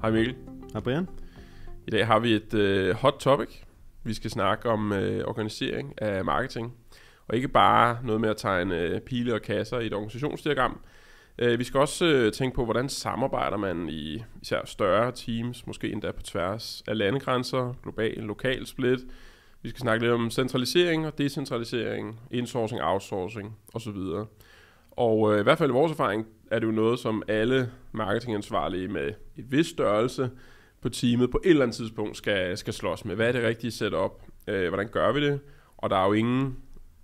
Hej Mikkel. Hej Brian. I dag har vi et hot topic. Vi skal snakke om organisering af marketing. Og ikke bare noget med at tegne pile og kasser i et organisationsdiagram. Vi skal også tænke på, hvordan samarbejder man i især større teams, måske endda på tværs af landegrænser, global, lokal split. Vi skal snakke lidt om centralisering og decentralisering, insourcing, outsourcing osv. Og i hvert fald i vores erfaring er det jo noget, som alle marketingansvarlige med et vis størrelse på teamet på et eller andet tidspunkt skal slås med. Hvad er det rigtige setup? Hvordan gør vi det? Og der er jo ingen,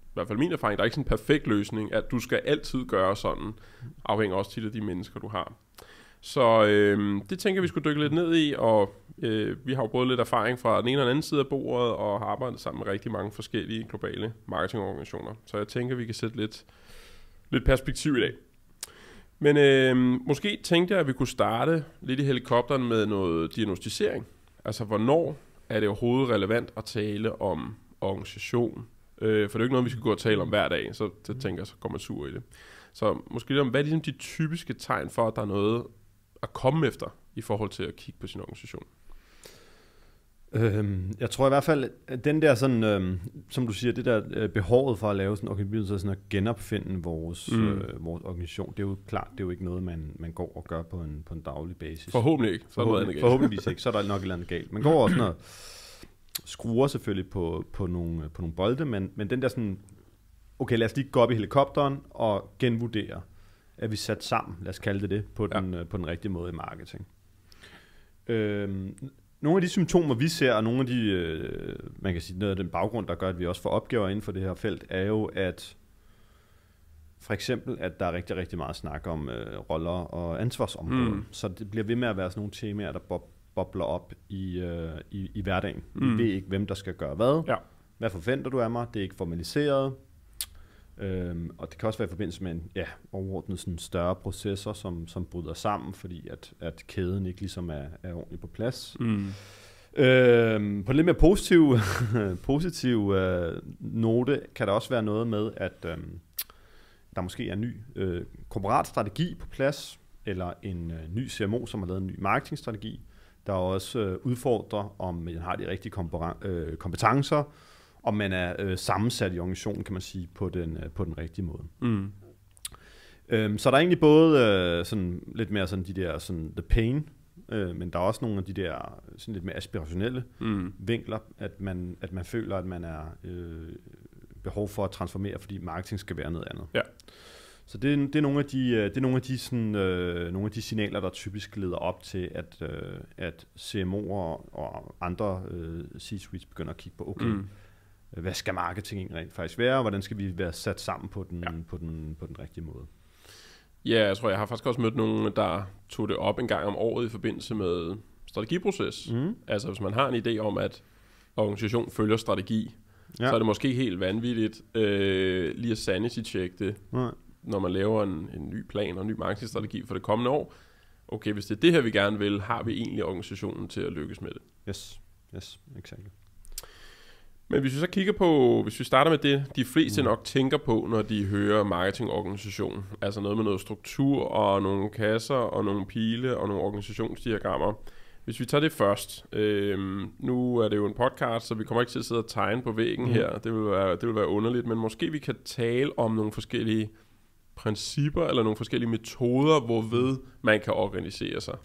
i hvert fald min erfaring, der er ikke sådan en perfekt løsning, at du skal altid gøre sådan. Afhænger også tit af de mennesker, du har. Så det tænker vi skulle dykke lidt ned i, og vi har jo både lidt erfaring fra den ene og den anden side af bordet, og har arbejdet sammen med rigtig mange forskellige globale marketingorganisationer. Så jeg tænker, vi kan sætte lidt perspektiv i dag. Men måske tænkte jeg, at vi kunne starte lidt i helikopteren med noget diagnostisering. Altså, hvornår er det overhovedet relevant at tale om organisation? For det er jo ikke noget, vi skal gå og tale om hver dag, så det tænker jeg, så går man sur i det. Så måske lidt om, hvad er ligesom de typiske tegn for, at der er noget at komme efter i forhold til at kigge på sin organisation? Jeg tror i hvert fald, at den der sådan, som du siger, det der behovet for at lave sådan en organisation, sådan at genopfinde vores organisation, det er jo klart, det er jo ikke noget, man går og gør på en daglig basis. Forhåbentlig ikke. Forhåbentligvis ikke, så er der nok et eller andet galt. Man går også og skruer selvfølgelig på nogle bolde, men den der sådan, okay, lad os lige gå op i helikopteren og genvurdere, at vi sat sammen, lad os kalde det på den rigtige måde i marketing. Nogle af de symptomer, vi ser, og nogle af de, man kan sige, noget af den baggrund, der gør, at vi også får opgaver inden for det her felt, er jo, at for eksempel, at der er rigtig, rigtig meget snak om roller og ansvarsområder. Så det bliver ved med at være sådan nogle temaer, der bobler op i hverdagen. Vi ved ikke, hvem der skal gøre hvad. Ja. Hvad forventer du af mig? Det er ikke formaliseret. Og det kan også være i forbindelse med en overordnet sådan større processer, som bryder sammen, fordi at kæden ikke ligesom er ordentligt på plads. På en lidt mere positiv note kan der også være noget med, at der måske er en ny korporat strategi på plads, eller en ny CMO, som har lavet en ny marketingstrategi, der også udfordrer, om man har de rigtige kompetencer, om man er sammensat i organisationen, kan man sige, på den rigtige måde. Så der er egentlig både sådan lidt mere sådan de der sådan the pain, men der er også nogle af de der sådan lidt mere aspirationelle vinkler, at man føler, at man er behov for at transformere, fordi marketing skal være noget andet. Ja. Så det er nogle af de signaler, der typisk leder op til, at CMO'er og andre C-suites begynder at kigge på, okay, hvad skal marketing rent faktisk være, og hvordan skal vi være sat sammen på den rigtige måde? Ja, jeg tror, jeg har faktisk også mødt nogen, der tog det op en gang om året i forbindelse med strategiproces. Altså, hvis man har en idé om, at organisation følger strategi, så er det måske helt vanvittigt lige at sanity-check det, når man laver en ny plan og en ny marketingstrategi for det kommende år. Okay, hvis det er det her, vi gerne vil, har vi egentlig organisationen til at lykkes med det? Yes, exactly. Men hvis vi så kigger på, hvis vi starter med det, de fleste nok tænker på, når de hører marketingorganisation, altså noget med noget struktur og nogle kasser og nogle pile og nogle organisationsdiagrammer. Hvis vi tager det først, nu er det jo en podcast, så vi kommer ikke til at sidde og tegne på væggen her, det vil være underligt, men måske vi kan tale om nogle forskellige principper eller nogle forskellige metoder, hvorved man kan organisere sig.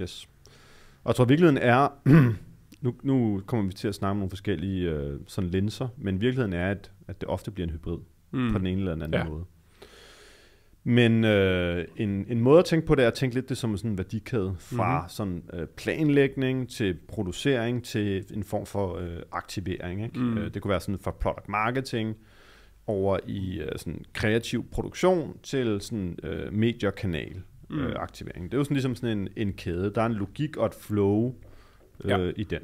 Yes. Og jeg tror virkeligheden er... Nu kommer vi til at snakke om nogle forskellige sådan linser, men virkeligheden er, at det ofte bliver en hybrid på den ene eller den anden måde. Men en måde at tænke på det er at tænke lidt det som sådan en værdikæde fra sådan planlægning til producering til en form for aktivering. Ikke? Det kunne være sådan fra product marketing over i sådan kreativ produktion til sådan medie- og kanal aktivering. Det er jo sådan ligesom sådan en kæde. Der er en logik og et flow i den.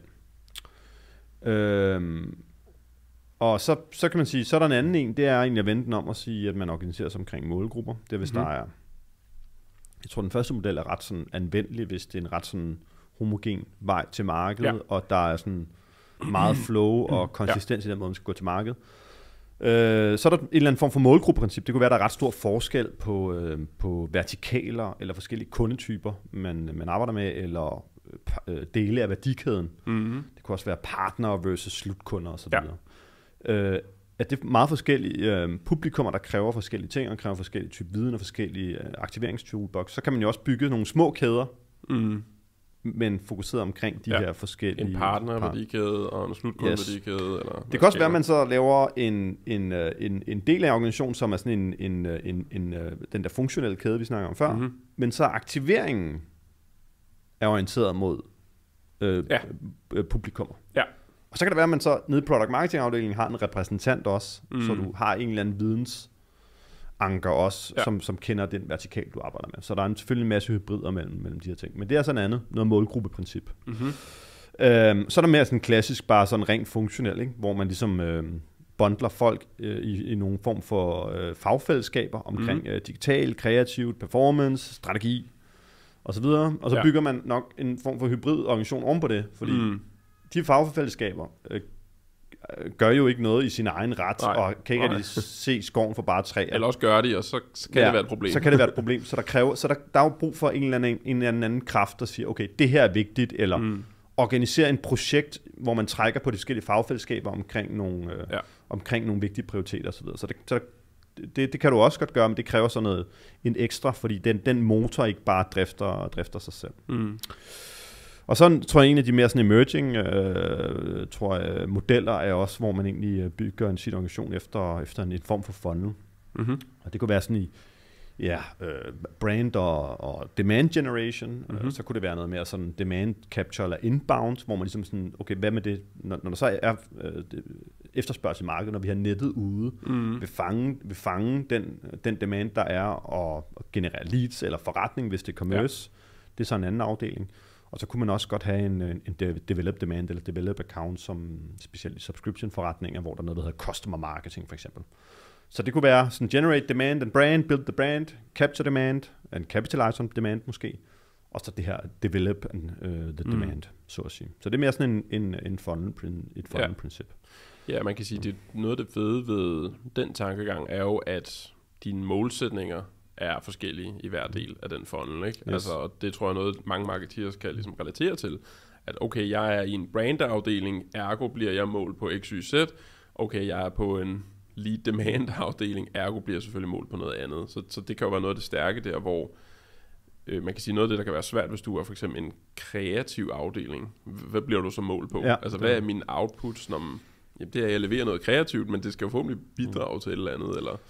Og så kan man sige, så er der en anden en, det er egentlig at vende den om og sige, at man organiserer sig omkring målgrupper. Det er, hvis der er, jeg tror den første model er ret sådan anvendelig, hvis det er en ret sådan homogen vej til markedet, og der er sådan meget flow og konsistens i den måde, man skal gå til markedet. Så er der en eller anden form for målgruppeprincip. Det kunne være, der er ret stor forskel på vertikaler eller forskellige kundetyper, man arbejder med, eller dele af værdikæden. Det kunne også være partner versus slutkunder osv. At det er meget forskellige publikummer, der kræver forskellige ting, og kræver forskellige typer viden og forskellige aktiveringstoolbox. Så kan man jo også bygge nogle små kæder, men fokuseret omkring de her forskellige... En partnerværdikæde og en slutkundeværdikæde. Eller det kan også være, at man så laver en del af organisationen, som er sådan den der funktionelle kæde, vi snakker om før, men så aktiveringen er orienteret mod publikummer. Ja. Og så kan det være, at man så nede i product marketing afdelingen har en repræsentant også, så du har en eller anden vidensanker også, som kender den vertikal, du arbejder med. Så der er selvfølgelig en masse hybrider mellem de her ting. Men det er sådan andet, noget målgruppeprincip. Så er der mere sådan klassisk, bare sådan rent funktionel, ikke? Hvor man ligesom bundler folk i nogle form for fagfællesskaber omkring digital, kreativt, performance, strategi og så videre. Og så bygger man nok en form for hybrid organisation oven på det, fordi de fagfællesskaber gør jo ikke noget i sin egen ret, og kan ikke rigtig se skoven for bare træer. Eller også gør de, og så kan det være et problem. Så kan det være et problem. Så der er jo brug for en eller anden kraft, der siger, okay, det her er vigtigt, eller organisere en projekt, hvor man trækker på de forskellige fagfællesskaber omkring nogle vigtige prioriteter osv. Så det kan du også godt gøre, men det kræver sådan noget en ekstra, fordi den motor ikke bare drifter sig selv. Og så tror jeg, en af de mere sådan emerging modeller er også, hvor man egentlig bygger en sin organisation efter en form for funnel. Og det kunne være sådan brand og demand generation. Så kunne det være noget mere sådan demand capture eller inbound, hvor man ligesom sådan, okay, hvad med det, når der så er efterspørgsel i markedet, når vi har nettet ude, vil fange den demand, der er, og generere leads eller forretning, hvis det er commerce. Det er så en anden afdeling. Og så kunne man også godt have en develop demand eller develop account, som specielt i subscription-forretninger, hvor der er noget, der hedder customer marketing for eksempel. Så det kunne være sådan generate demand and brand, build the brand, capture demand and capitalize on demand måske. Og så det her develop the demand, så at sige. Så det er mere sådan et funnel-princip. Ja, man kan sige, det noget af det fede ved den tankegang er jo, at dine målsætninger er forskellige i hver del af den funnel, ikke? Yes. Altså, det tror jeg noget, mange marketeers kan ligesom relatere til, at okay, jeg er i en brand-afdeling, ergo bliver jeg målt på X, Y, Z. Okay, jeg er på en lead demand-afdeling, ergo bliver jeg selvfølgelig målt på noget andet. Så det kan jo være noget af det stærke der, hvor man kan sige noget af det, der kan være svært, hvis du er for eksempel en kreativ afdeling. Hvad bliver du så målt på? Altså, hvad er min outputs, når det er, at jeg leverer noget kreativt, men det skal jo forhåbentlig bidrage til et eller andet, eller...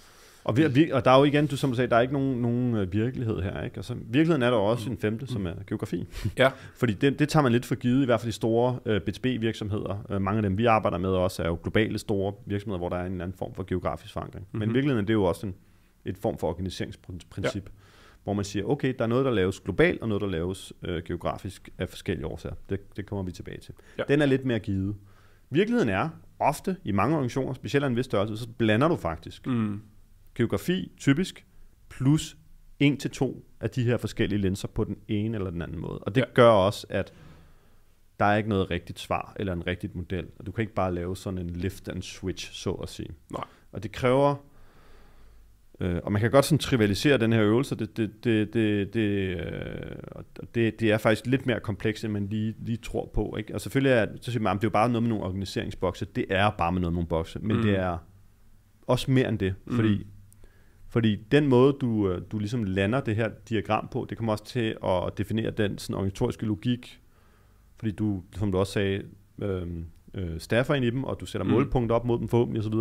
Og der er jo igen, som du sagde, der er ikke nogen virkelighed her, ikke? Altså, virkeligheden er der også en femte, som er geografi. Ja. Fordi det tager man lidt for givet, i hvert fald de store B2B-virksomheder. Mange af dem, vi arbejder med også, er jo globale store virksomheder, hvor der er en anden form for geografisk forankring. Men virkeligheden det er jo også et form for organiseringsprincip, hvor man siger, okay, der er noget, der laves globalt, og noget, der laves geografisk af forskellige årsager. Det kommer vi tilbage til. Ja. Den er lidt mere givet. Virkeligheden er ofte, i mange organisationer, specielt af en vis størrelse, så blander du faktisk geografi typisk, plus 1-2 af de her forskellige linser på den ene eller den anden måde. Og det gør også, at der er ikke noget rigtigt svar eller en rigtigt model. Og du kan ikke bare lave sådan en lift and switch, så at sige. Nej. Og det kræver, og man kan godt sådan trivialisere den her øvelse, det er faktisk lidt mere komplekst, end man lige tror på. Ikke? Og selvfølgelig så siger man, det er jo bare noget med nogle organiseringsbokse. Det er bare med noget med nogle bokse, men det er også mere end det, fordi den måde, du ligesom lander det her diagram på, det kommer også til at definere den sådan organisatoriske logik, fordi du, som du også sagde, staffer ind i dem, og du sætter målpunkter op mod dem forhåbentlig osv.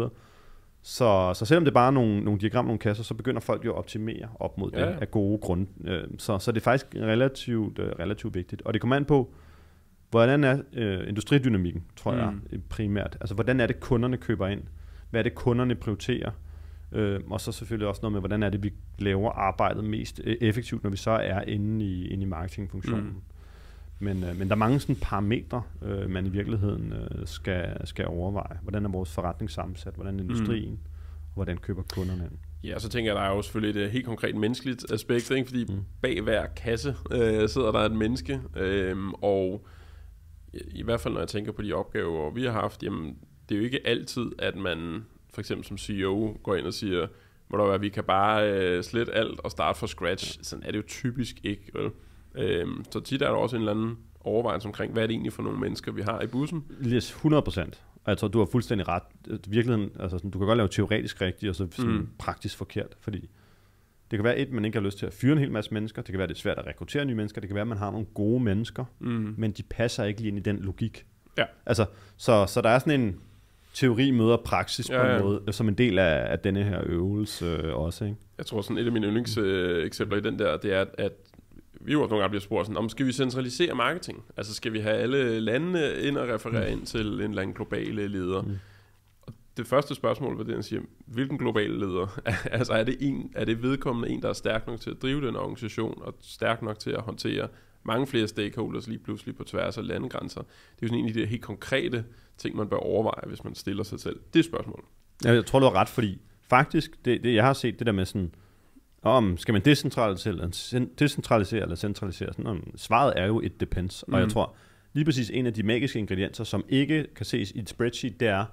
Så selvom det bare er nogle diagrammer, nogle kasser, så begynder folk jo at optimere op mod det af gode grunde. Så det er faktisk relativt vigtigt. Og det kommer an på, hvordan er industridynamikken, tror jeg primært. Altså, hvordan er det, kunderne køber ind? Hvad er det, kunderne prioriterer? Og så selvfølgelig også noget med, hvordan er det, vi laver arbejdet mest effektivt, når vi så er inde i marketingfunktionen. Men der er mange sådan parametre, man i virkeligheden skal overveje. Hvordan er vores forretning sammensat? Hvordan er industrien? Og hvordan køber kunderne ind? Ja, så tænker jeg, der er jo selvfølgelig et helt konkret menneskeligt aspekt, ikke? Fordi bag hver kasse sidder der et menneske, og i hvert fald når jeg tænker på de opgaver, vi har haft, jamen, det er jo ikke altid, at man for eksempel som CEO går ind og siger, at vi kan bare slette alt og starte fra scratch. Sådan er det jo typisk ikke. Så tit er der også en eller anden overvejelser omkring, hvad er det egentlig for nogle mennesker, vi har i bussen? Yes, 100%. Og jeg tror, du har fuldstændig ret. Virkeligheden, altså sådan, du kan godt lave teoretisk rigtigt, og så sådan praktisk forkert, fordi det kan være man ikke har lyst til at fyre en hel masse mennesker, det kan være, det er svært at rekruttere nye mennesker, det kan være, at man har nogle gode mennesker, men de passer ikke lige ind i den logik. Ja. Altså, så der er sådan en teori møder praksis på en måde, som en del af denne her øvelse også, ikke? Jeg tror sådan, et af mine yndlingseksempler i den der, det er, at vi jo nogle gange bliver spurgt sådan, skal vi centralisere marketing? Altså skal vi have alle landene ind og referere ind til en eller anden globale leder? Og det første spørgsmål var det, han siger, hvilken globale leder? Altså er det vedkommende en, der er stærk nok til at drive den organisation, og stærk nok til at håndtere mange flere stakeholders lige pludselig på tværs af landegrænser? Det er jo sådan en af de helt konkrete ting, man bør overveje, hvis man stiller sig selv det spørgsmål. Jeg tror, du har ret, fordi faktisk, det jeg har set, det der med sådan, skal man decentralisere eller centralisere? Sådan, svaret er jo et depends. Og jeg tror, lige præcis en af de magiske ingredienser, som ikke kan ses i et spreadsheet, det er,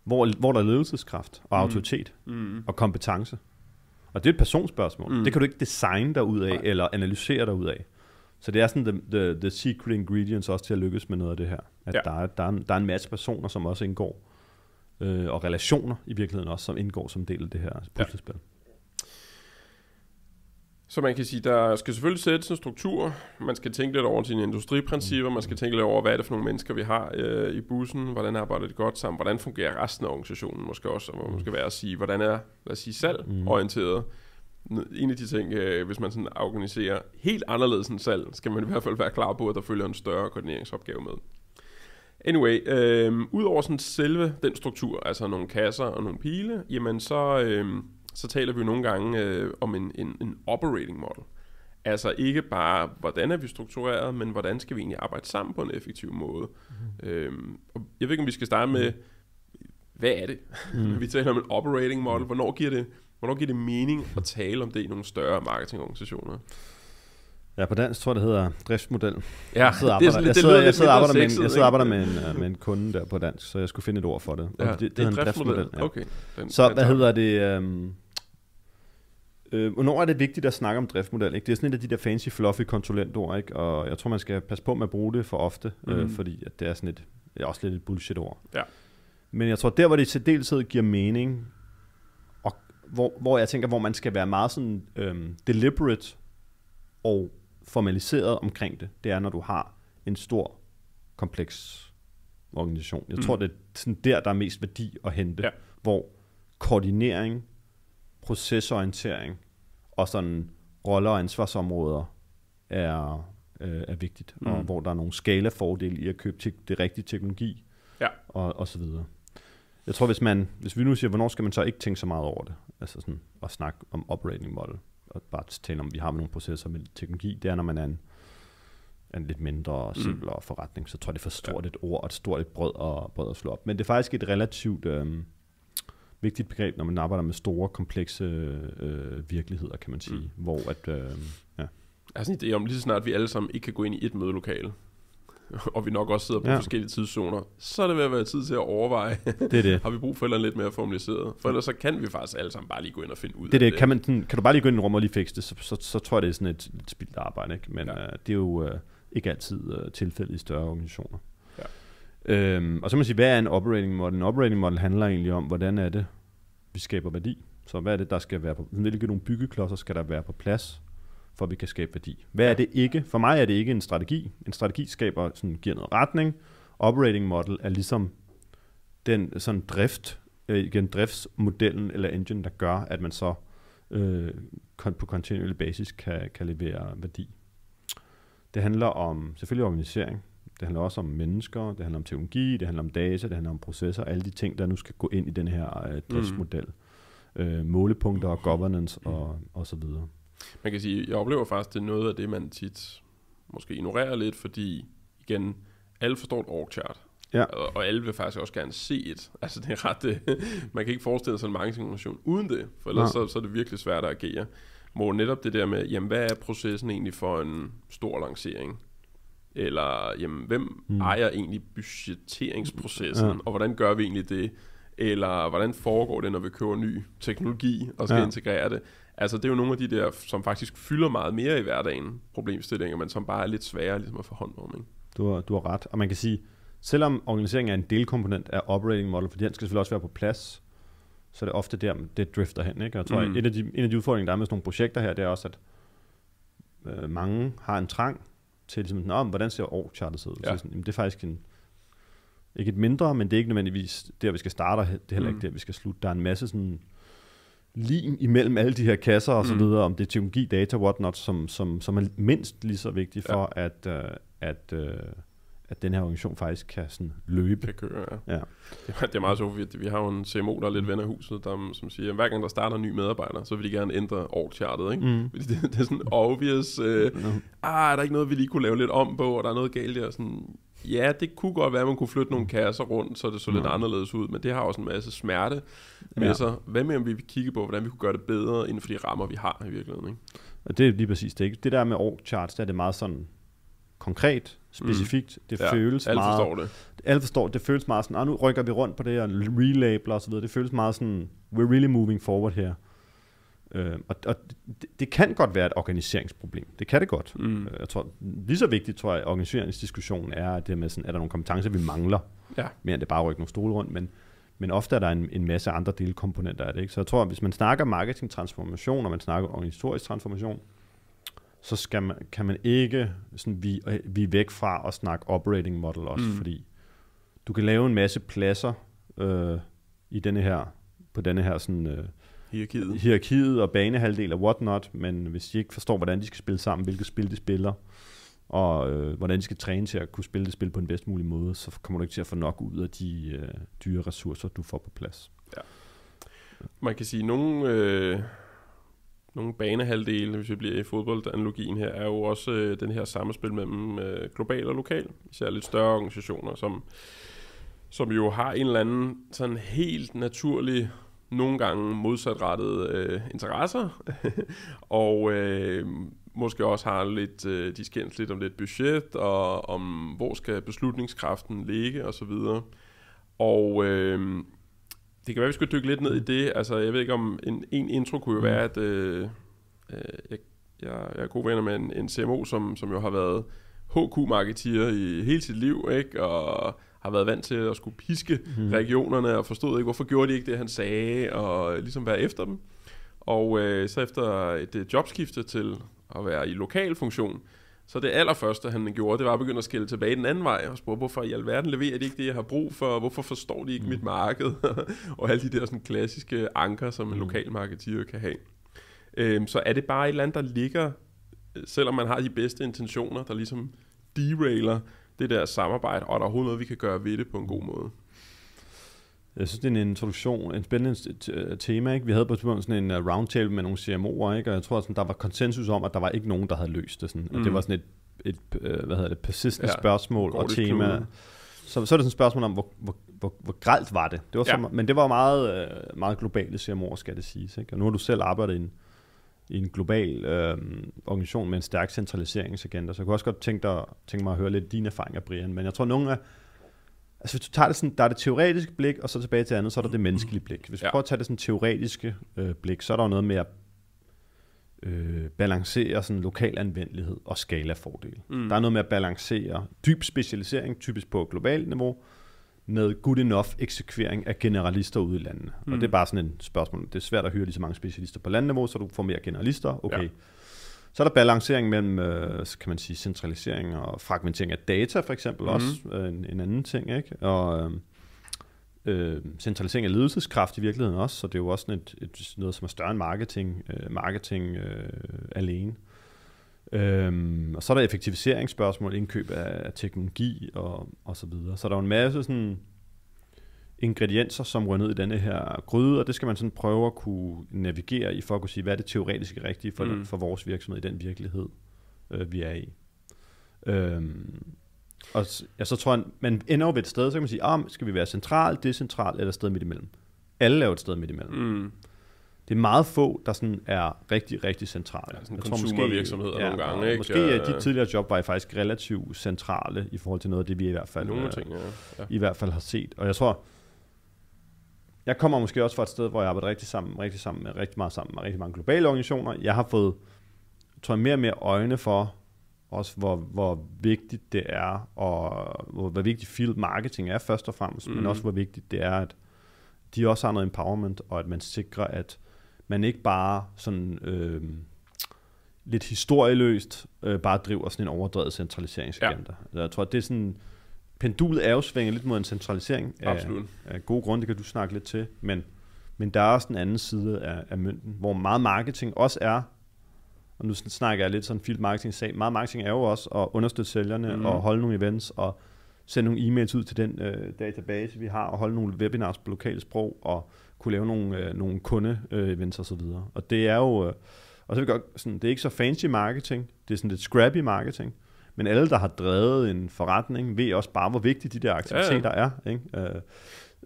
hvor der er ledelseskraft og autoritet og kompetence. Og det er et personspørgsmål. Det kan du ikke designe dig ud af eller analysere dig ud af. Så det er sådan the secret ingredients også til at lykkes med noget af det her. At der er en masse personer, som også indgår, og relationer i virkeligheden også, som indgår som del af det her puslespil. Så man kan sige, der skal selvfølgelig sættes en struktur. Man skal tænke lidt over sine industriprincipper. Man skal tænke lidt over, hvad er det for nogle mennesker, vi har i bussen. Hvordan arbejder det godt sammen? Hvordan fungerer resten af organisationen måske også? Og måske være at sige, hvordan er, lad os sige, salg-orienteret. En af de ting, hvis man sådan organiserer helt anderledes end salg, skal man i hvert fald være klar på, at der følger en større koordineringsopgave med. Anyway, udover sådan selve den struktur, altså nogle kasser og nogle pile, jamen så taler vi jo nogle gange om en operating model. Altså ikke bare, hvordan er vi struktureret, men hvordan skal vi egentlig arbejde sammen på en effektiv måde. Og jeg ved ikke, om vi skal starte med, hvad er det? Vi taler om en operating model. Hvornår giver det mening at tale om det i nogle større marketingorganisationer? Ja, på dansk tror jeg, det hedder driftsmodel. Ja, jeg sidder og arbejder med en kunde der på dansk, så jeg skulle finde et ord for det. Ja, det er en driftsmodel. Ja. Okay. Så hvad hedder det? Hvornår er det vigtigt at snakke om driftsmodel? Ikke? Det er sådan et af de der fancy, fluffy konsulentord, ikke? Og jeg tror, man skal passe på med at bruge det for ofte, fordi at det er sådan også lidt et bullshit-ord. Ja. Men jeg tror, der hvor det i særdeleshed giver mening, og hvor jeg tænker, hvor man skal være meget sådan deliberate og formaliseret omkring det, det er, når du har en stor, kompleks organisation. Jeg tror, det er sådan der er mest værdi at hente, hvor koordinering, procesorientering og sådan roller og ansvarsområder er vigtigt, og hvor der er nogle skalafordele i at købe det rigtige teknologi, og så videre. Jeg tror, hvis vi nu siger, hvornår skal man så ikke tænke så meget over det, altså sådan at snakke om operating model, og bare tale om, vi har nogle processer med teknologi, det er, når man er en lidt mindre, simplere forretning, så tror jeg, det er for stort et ord, og et stort et brød at slå op. Men det er faktisk et relativt vigtigt begreb, når man arbejder med store, komplekse virkeligheder, kan man sige, hvor at, Altså en idé om, lige så snart vi alle sammen ikke kan gå ind i et mødelokale, og vi nok også sidder på forskellige tidszoner, så er det ved at være tid til at overveje, har vi brug for eller lidt mere formaliseret? For ellers så kan vi faktisk alle sammen bare lige gå ind og finde ud af det. Kan du bare lige gå ind i rum og lige fikse det, så tror jeg, det er sådan et spildt arbejde, ikke? Men det er jo ikke altid tilfældet i større organisationer. Ja. Og så må man sige, hvad er en operating model? En operating model handler egentlig om, hvordan er det, vi skaber værdi. Så hvad er det, der skal være på, hvilke nogle byggeklodser skal der være på plads, for at vi kan skabe værdi. Hvad er det ikke? For mig er det ikke en strategi. En strategi giver noget retning. Operating model er ligesom den sådan driftsmodellen eller engine, der gør, at man så på kontinuerlig basis kan levere værdi. Det handler om selvfølgelig organisering. Det handler også om mennesker. Det handler om teknologi. Det handler om data. Det handler om processer. Alle de ting, der nu skal gå ind i den her driftsmodel. Målepunkter og governance og så videre. Man kan sige, jeg oplever faktisk, det er noget af det, man tit måske ignorerer lidt, fordi igen, alle forstår et org chart. Ja. Og alle vil faktisk også gerne se et. Altså det er ret, man kan ikke forestille sig en marketingorganisation uden det, for ellers så er det virkelig svært at agere. Hvor netop det der med, jamen hvad er processen egentlig for en stor lancering? Eller jamen, hvem ejer egentlig budgetteringsprocessen, og hvordan gør vi egentlig det? Eller hvordan foregår det, når vi køber ny teknologi og skal integrere det? Altså det er jo nogle af de der, som faktisk fylder meget mere i hverdagen, problemstillinger, men som bare er lidt sværere ligesom at få hånd om, ikke? Du har ret, og man kan sige, selvom organiseringen er en delkomponent af operating model, fordi den skal selvfølgelig også være på plads, så er det ofte der, det drifter hen, ikke? Og jeg tror, en af de udfordringer, der er med sådan nogle projekter her, det er også, at mange har en trang til ligesom, hvordan ser org-chartet ud? Ja. Så sådan, det er faktisk ikke et mindre, men det er ikke nødvendigvis der, vi skal starte, og det er heller ikke der, vi skal slutte. Der er en masse sådan lim imellem alle de her kasser og så videre, om det er teknologi, data, whatnot, som er mindst lige så vigtigt for, at den her organisation faktisk kan sådan løbe. Kan køre, ja. Det er meget så fedt. Vi har jo en CMO, der er lidt ven af huset, som siger, at hver gang der starter en ny medarbejder, så vil de gerne ændre org-chartet, ikke? Fordi det er sådan obvious. Er der ikke noget, vi lige kunne lave lidt om på, og der er noget galt der. Sådan, ja, det kunne godt være, at man kunne flytte nogle kasser rundt, så det så lidt anderledes ud, men det har også en masse smerte med sig. Hvad med, om vi vil kigge på, hvordan vi kunne gøre det bedre inden for de rammer, vi har i virkeligheden, ikke? Og det er lige præcis det, ikke? Det der med org-charts, der er det meget sådan konkret, specifikt. Det føles alle meget... Forstår det. Alle forstår det. Det føles meget sådan, nu rykker vi rundt på det her, relabel og så videre. Det føles meget sådan, we're really moving forward her. Og det kan godt være et organiseringsproblem. Det kan det godt. Jeg tror, lige så vigtigt, tror jeg, organiseringsdiskussionen er, at det med sådan, er der nogle kompetencer, vi mangler, mere end det bare at rykke nogle stole rundt, men ofte er der en masse andre delkomponenter af det, ikke? Så jeg tror, hvis man snakker marketing-transformation, og man snakker organisatorisk transformation, så kan man ikke sådan, vi er væk fra at snakke operating model også, fordi du kan lave en masse pladser på denne her sådan, hierarkiet og banehalvdel og whatnot, men hvis de ikke forstår, hvordan de skal spille sammen, hvilket spil de spiller, og hvordan de skal træne til at kunne spille det spil på den bedst mulige måde, så kommer du ikke til at få nok ud af de dyre ressourcer, du får på plads. Ja. Man kan sige, nogle banehalvdele, hvis vi bliver i fodboldanalogien her, er jo også den her samspil mellem global og lokal, især lidt større organisationer, som jo har en eller anden sådan helt naturlig, nogle gange modsatrettede interesser, og måske også har lidt, de skændes lidt om lidt budget, og om hvor skal beslutningskraften ligge, og så videre. Og det kan være, vi skal dykke lidt ned i det. Altså, jeg ved ikke om en intro kunne jo være, at jeg er gode venner med en CMO, som jo har været HQ-marketeer i hele sit liv, ikke? Og har været vant til at skulle piske regionerne, og forstod ikke, hvorfor gjorde de ikke det, han sagde, og ligesom være efter dem. Og så efter et jobskifte til at være i lokal funktion, så det allerførste, han gjorde, det var at begynde at skille tilbage den anden vej, og spørge, hvorfor i alverden leverer de ikke det, jeg har brug for, hvorfor forstår de ikke mit marked, og alle de der sådan klassiske anker, som en lokal marketeer kan have. Så er det bare et eller andet, der ligger, selvom man har de bedste intentioner, der ligesom derailer det der samarbejde, og der er overhovedet noget, vi kan gøre ved det på en god måde. Jeg synes, det er en introduktion, en spændende tema, ikke? Vi havde på sådan en roundtable med nogle CMO'er, ikke? Og jeg tror, at der var konsensus om, at der var ikke nogen, der havde løst det. Sådan. Det var sådan et persistent spørgsmål og tema. Så er det sådan et spørgsmål om, hvor grelt var det? Det var men det var meget, meget globale CMO'er, skal det siges, ikke? Og nu har du selv arbejdet i en global organisation med en stærk centraliseringsagenda, så jeg kunne også godt tænke mig at høre lidt dine erfaringer, Brian. Men jeg tror, altså hvis du tager det sådan, der er det teoretiske blik, og så tilbage til andet, så er der det menneskelige blik. Hvis vi prøver at tage det sådan teoretiske blik, så er der jo noget med at balancere sådan lokal anvendelighed og skalafordel. Der er noget med at balancere dyb specialisering, typisk på globalt niveau, med good enough eksekvering af generalister ude i landene. Og det er bare sådan et spørgsmål. Det er svært at hyre lige så mange specialister på landniveau, så du får mere generalister. Okay. Ja. Så er der balancering mellem, kan man sige, centralisering og fragmentering af data, for eksempel også en anden ting, ikke? Og centralisering af ledelseskraft i virkeligheden også, så det er jo også noget, som er større end marketing alene. Og så er der effektiviseringsspørgsmål, indkøb af teknologi og så videre. Så der er jo en masse sådan ingredienser, som rører ned i denne her gryde, og det skal man sådan prøve at kunne navigere i, for at kunne sige, hvad er det teoretisk rigtige for vores virksomhed i den virkelighed, vi er i. Og så tror jeg, man ender jo ved et sted, så kan man sige, skal vi være centralt, decentral eller et sted midt imellem? Alle er jo et sted midt imellem. Det er meget få, der sådan er rigtig, rigtig centrale. Ja, sådan consumer-virksomheder nogle gange, ikke? Måske er de tidligere job var faktisk relativt centrale i forhold til noget af det, vi i hvert fald, i hvert fald har set. Og jeg tror, jeg kommer måske også fra et sted, hvor jeg arbejder rigtig meget sammen med rigtig mange globale organisationer. Jeg har fået, tror jeg, mere og mere øjne for også, hvor vigtigt det er, og hvor vigtigt field marketing er først og fremmest, men også hvor vigtigt det er, at de også har noget empowerment, og at man sikrer, at man ikke bare sådan lidt historieløst bare driver sådan en overdrevet centraliseringsagenda. Ja. Jeg tror, at det er sådan, pendulet er jo svinget lidt mod en centralisering af gode grunde, det kan du snakke lidt til, men der er også den anden side af mønten, hvor meget marketing også er, og nu snakker jeg lidt sådan field marketing sag, meget marketing er jo også at understøtte sælgerne og holde nogle events og sende nogle e-mails ud til den database, vi har, og holde nogle webinars på lokale sprog, og kunne lave nogle kunde-events og så videre. Og det er jo, og så vil godt, sådan, det er ikke så fancy marketing, det er sådan lidt scrappy marketing, men alle, der har drevet en forretning, ved også bare, hvor vigtige de der aktiviteter er. Ikke?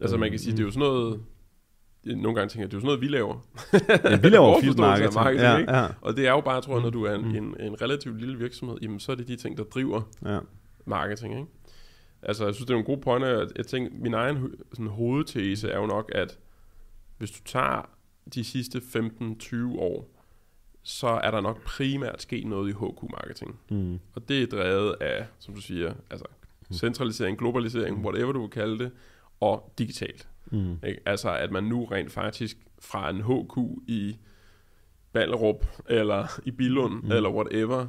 Altså man kan sige, det er jo sådan noget, nogle gange tænker jeg, det er jo sådan noget, vi laver. Ja, vi laver field marketing. Ikke? Og det er jo bare, tror jeg, når du er en relativt lille virksomhed, jamen så er det de ting, der driver marketing. Ikke? Altså jeg synes, det er nogle gode pointer. Jeg tænker, min egen sådan, hovedtese er jo nok, at hvis du tager de sidste 15-20 år, så er der nok primært sket noget i HQ-marketing. Og det er drevet af, som du siger, altså centralisering, globalisering, whatever du vil kalde det, og digitalt. Ikke? Altså at man nu rent faktisk fra en HQ i Ballerup, eller i Billund, eller whatever,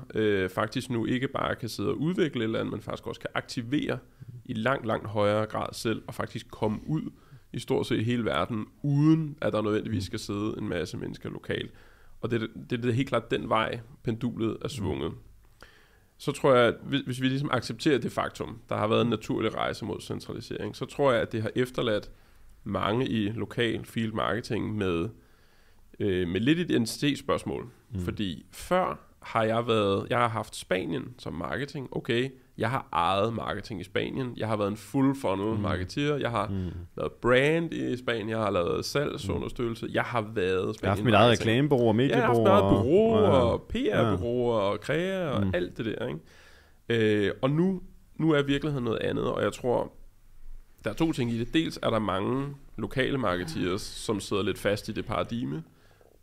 faktisk nu ikke bare kan sidde og udvikle et eller andet, men faktisk også kan aktivere i langt højere grad selv, og faktisk komme ud i stort set hele verden, uden at der nødvendigvis skal sidde en masse mennesker lokalt. Og det er helt klart den vej, pendulet er svunget. Så tror jeg, at hvis vi ligesom accepterer det faktum, der har været en naturlig rejse mod centralisering, så tror jeg, at det har efterladt mange i lokal field marketing med lidt identitetsspørgsmål. Fordi før har jeg har haft Spanien som marketing. Okay, jeg har ejet marketing i Spanien. Jeg har været en full funnel marketeer. Jeg har lavet brand i Spanien. Jeg har lavet salgsunderstøttelse. Jeg har været Spanien. Jeg har haft mit eget reklamebureau og mediebureau. Jeg har haft bureau og PR-bureauer og krea og alt det der. Ikke? Og nu er virkeligheden noget andet, og jeg tror, der er to ting i det. Dels er der mange lokale marketeers, som sidder lidt fast i det paradigme,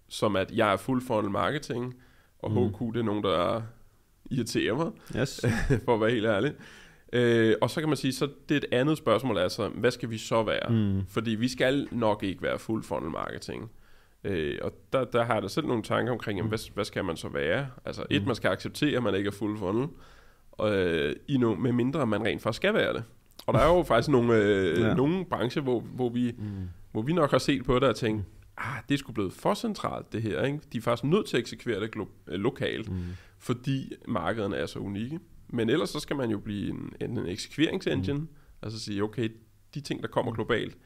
som at jeg er full funnel marketing, og HQ, det er nogen, der irriterer mig, for at være helt ærlig. Og så kan man sige, så det er et andet spørgsmål, altså, hvad skal vi så være? Fordi vi skal nok ikke være full funnel marketing. Og der har jeg da selv nogle tanker omkring, jamen, hvad skal man så være? Altså man skal acceptere, at man ikke er full funnel, med mindre man rent faktisk skal være det. Og der er jo faktisk nogle brancher, hvor vi nok har set på det og tænkt, det er sgu blevet for centralt det her, ikke? De er faktisk nødt til at eksekvere det lokalt, fordi markederne er så unikke. Men ellers så skal man jo blive en eksekveringsengine, altså sige, okay, de ting, der kommer globalt,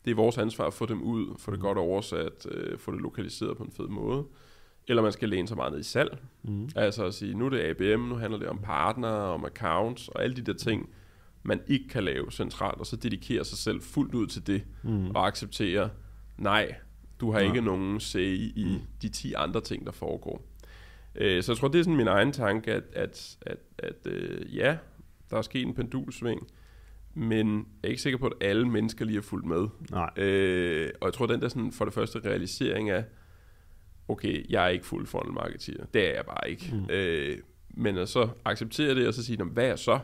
det er vores ansvar at få dem ud, få det godt oversat, få det lokaliseret på en fed måde. Eller man skal læne sig meget ned i salg. Altså at sige, nu er det ABM, nu handler det om partner, om accounts, og alle de der ting, man ikke kan lave centralt, og så dedikere sig selv fuldt ud til det, og acceptere, nej, du har ikke nogen say i de 10 andre ting, der foregår. Så jeg tror, det er sådan min egen tanke, at ja, der er sket en pendulsving, men jeg er ikke sikker på, at alle mennesker lige er fuldt med. Nej. Og jeg tror, den der sådan, for det første realisering af, okay, jeg er ikke full funnel marketeer. Det er jeg bare ikke. Men at så acceptere det, og så sige, hvad er så?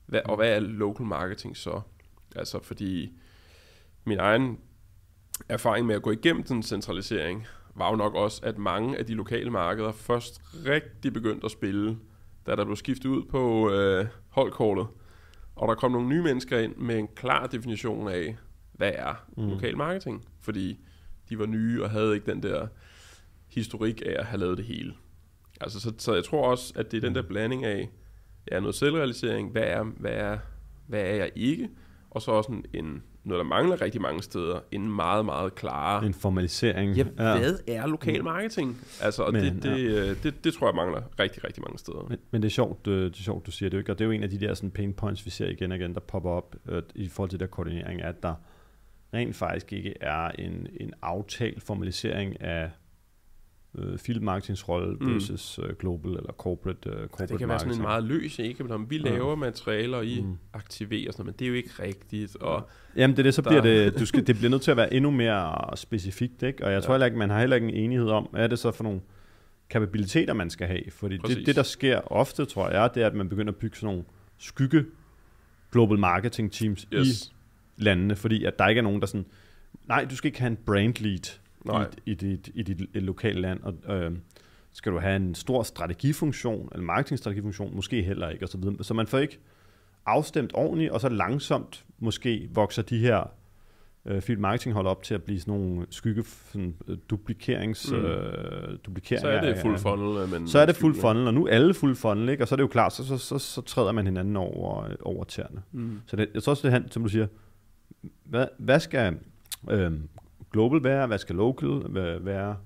Hvad er local marketing så? Altså, fordi min egen erfaring med at gå igennem den centralisering, var jo nok også, at mange af de lokale markeder først rigtig begyndte at spille, da der blev skiftet ud på holdkortet. Og der kom nogle nye mennesker ind med en klar definition af, hvad er lokal marketing? Fordi de var nye og havde ikke den der historik af at have lavet det hele. Altså, så jeg tror også, at det er den der blanding af noget selvrealisering, hvad er jeg ikke? Og så også noget, der mangler rigtig mange steder, en meget, meget klare... En formalisering. Ja, hvad er lokal marketing? Altså, og det tror jeg mangler rigtig, rigtig mange steder. Men det er sjovt, du siger det, ikke? Og det er jo en af de der sådan pain points, vi ser igen og igen, der popper op i forhold til der koordinering, at der rent faktisk ikke er en aftalt formalisering af field marketingsrolle versus global eller corporate marketing. Det kan være sådan en meget løs, ikke? Men vi laver materialer, og I aktiverer sådan noget, men det er jo ikke rigtigt. Og jamen det er det, så bliver det bliver nødt til at være endnu mere specifikt, ikke? Og jeg tror heller ikke, man har heller ikke en enighed om, hvad er det så for nogle kapabiliteter, man skal have. Fordi det, der sker ofte, tror jeg, det er, at man begynder at bygge sådan nogle skygge global marketing teams i landene, fordi at der ikke er nogen, der sådan, nej, du skal ikke have en brand lead i dit lokale land, og skal du have en stor strategifunktion, eller marketingstrategifunktion, måske heller ikke, og så videre. Så man får ikke afstemt ordentligt, og så langsomt måske vokser de her field marketing holder op til at blive sådan nogle skygge duplikeringer. Så er det full funnel. Så er det full funnel, og nu er alle full funnel, ikke? Og så er det jo klart, så træder man hinanden over tæerne. Så det, jeg tror også, det som du siger, hvad skal global være, hvad skal local være,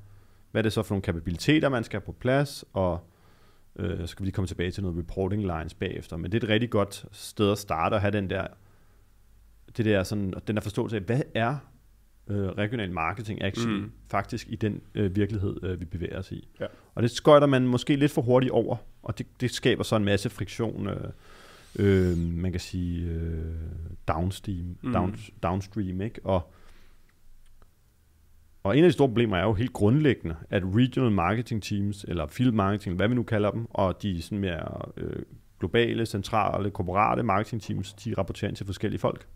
hvad er det så for nogle kapabiliteter, man skal have på plads, og så skal vi lige komme tilbage til noget reporting lines bagefter, men det er et rigtig godt sted at starte og have den der forståelse af, hvad er regional marketing actually faktisk i den virkelighed, vi bevæger os i. Ja. Og det skøjter man måske lidt for hurtigt over, og det skaber så en masse friktion, man kan sige downstream, ikke? Og en af de store problemer er jo helt grundlæggende, at regional marketing teams, eller field marketing, hvad vi nu kalder dem, og de sådan mere globale, centrale, korporate marketing teams, de rapporterer ind til forskellige folk.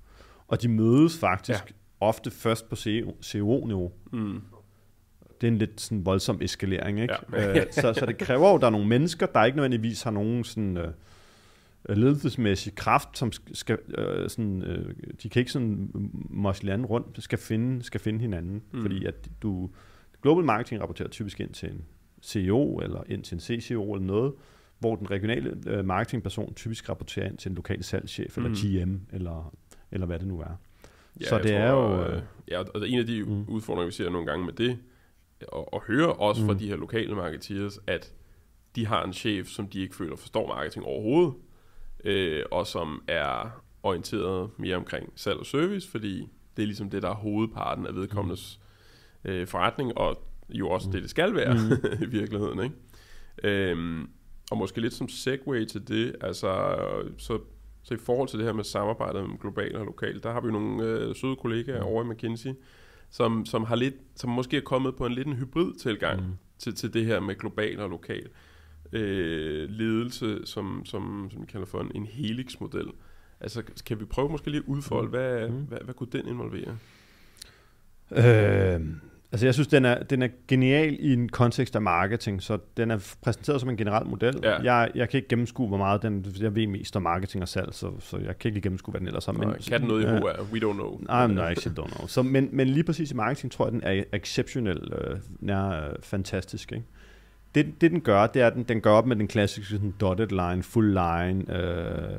Og de mødes faktisk ofte først på CO-niveau. Det er en lidt sådan voldsom eskalering, ikke? Ja. Så det kræver jo, at der er nogle mennesker, der ikke nødvendigvis har nogen sådan ledelsesmæssig kraft, som skal de kan ikke sådan mosle hinanden rundt, skal finde hinanden, fordi at global marketing rapporterer typisk ind til en CEO eller ind til en CCO eller noget, hvor den regionale marketingperson typisk rapporterer ind til en lokal salgschef eller GM eller hvad det nu er. Ja, så det er jo og en af de udfordringer, vi ser nogle gange med det, og høre også fra de her lokale marketeers, at de har en chef, som de ikke føler forstår marketing overhovedet, og som er orienteret mere omkring salg og service, fordi det er ligesom det, der er hovedparten af vedkommendes forretning, og jo også det skal være i virkeligheden, ikke? Og måske lidt som segue til det, altså så i forhold til det her med samarbejdet mellem globalt og lokalt, der har vi nogle søde kollegaer over i McKinsey, som måske er kommet på en lidt en hybrid tilgang til det her med global og lokal ledelse, som vi kalder for en helix-model. Altså, kan vi prøve måske lige at udfolde, hvad kunne den involvere? Altså, jeg synes, den er genial i en kontekst af marketing, så den er præsenteret som en generel model. Ja. Jeg kan ikke gennemskue, hvor meget jeg ved mest om marketing og salg, så jeg kan ikke lige gennemskue, hvad den ellers er. Kan den noget i HR? We don't know. No, actually don't know. Så, men lige præcis i marketing tror jeg, den er exceptionel, fantastisk, ikke? Det den gør, det er, at den gør op med den klassiske sådan, dotted line, full line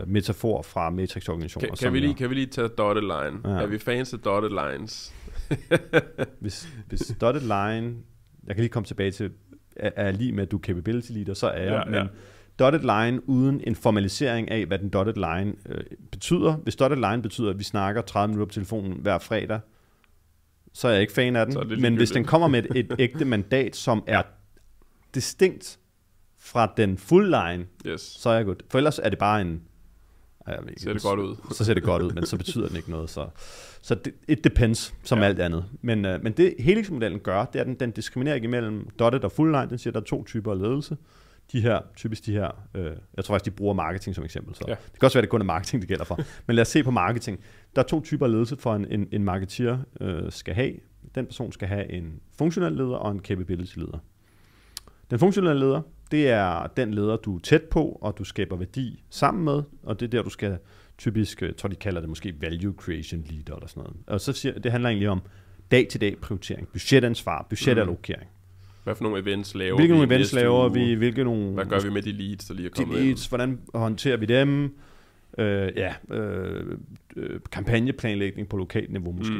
metafor fra matrix-organisationer. Kan vi lige tage dotted line? Ja. Er vi fans af dotted lines? hvis dotted line, jeg kan lige komme tilbage til, er lige med, at du er capability leader, så er jeg, men dotted line uden en formalisering af, hvad den dotted line betyder. Hvis dotted line betyder, at vi snakker 30 minutter på telefonen hver fredag, så er jeg ikke fan af den. Men hvis den kommer med et ægte mandat, som er distinkt fra den full line, så er jeg godt. For ellers er det bare en... Ser det godt ud. Så ser det godt ud, men så betyder den ikke noget. Så it depends, som alt andet. Men det helix-modellen gør, det er, at den diskriminerer ikke imellem dotted og full line. Den siger, at der er 2 typer af ledelse. Typisk de her, jeg tror faktisk, de bruger marketing som eksempel. Så. Ja. Det kan også være, det kun er marketing, det gælder for. Men lad os se på marketing. Der er 2 typer af ledelse, for en marketeer skal have. Den person skal have en funktionel leder og en capability leder. Den funktionelle leder, det er den leder, du er tæt på, og du skaber værdi sammen med, og det er der, du skal typisk, jeg tror, de kalder det måske value creation leader eller sådan noget. Og så siger, det handler egentlig om dag-til-dag prioritering, budgetansvar, budgetallokering. Hvad for nogle events laver vi? Hvad gør vi med de leads, der lige er kommet ind? Hvordan håndterer vi dem? Kampagneplanlægning på lokalt niveau måske.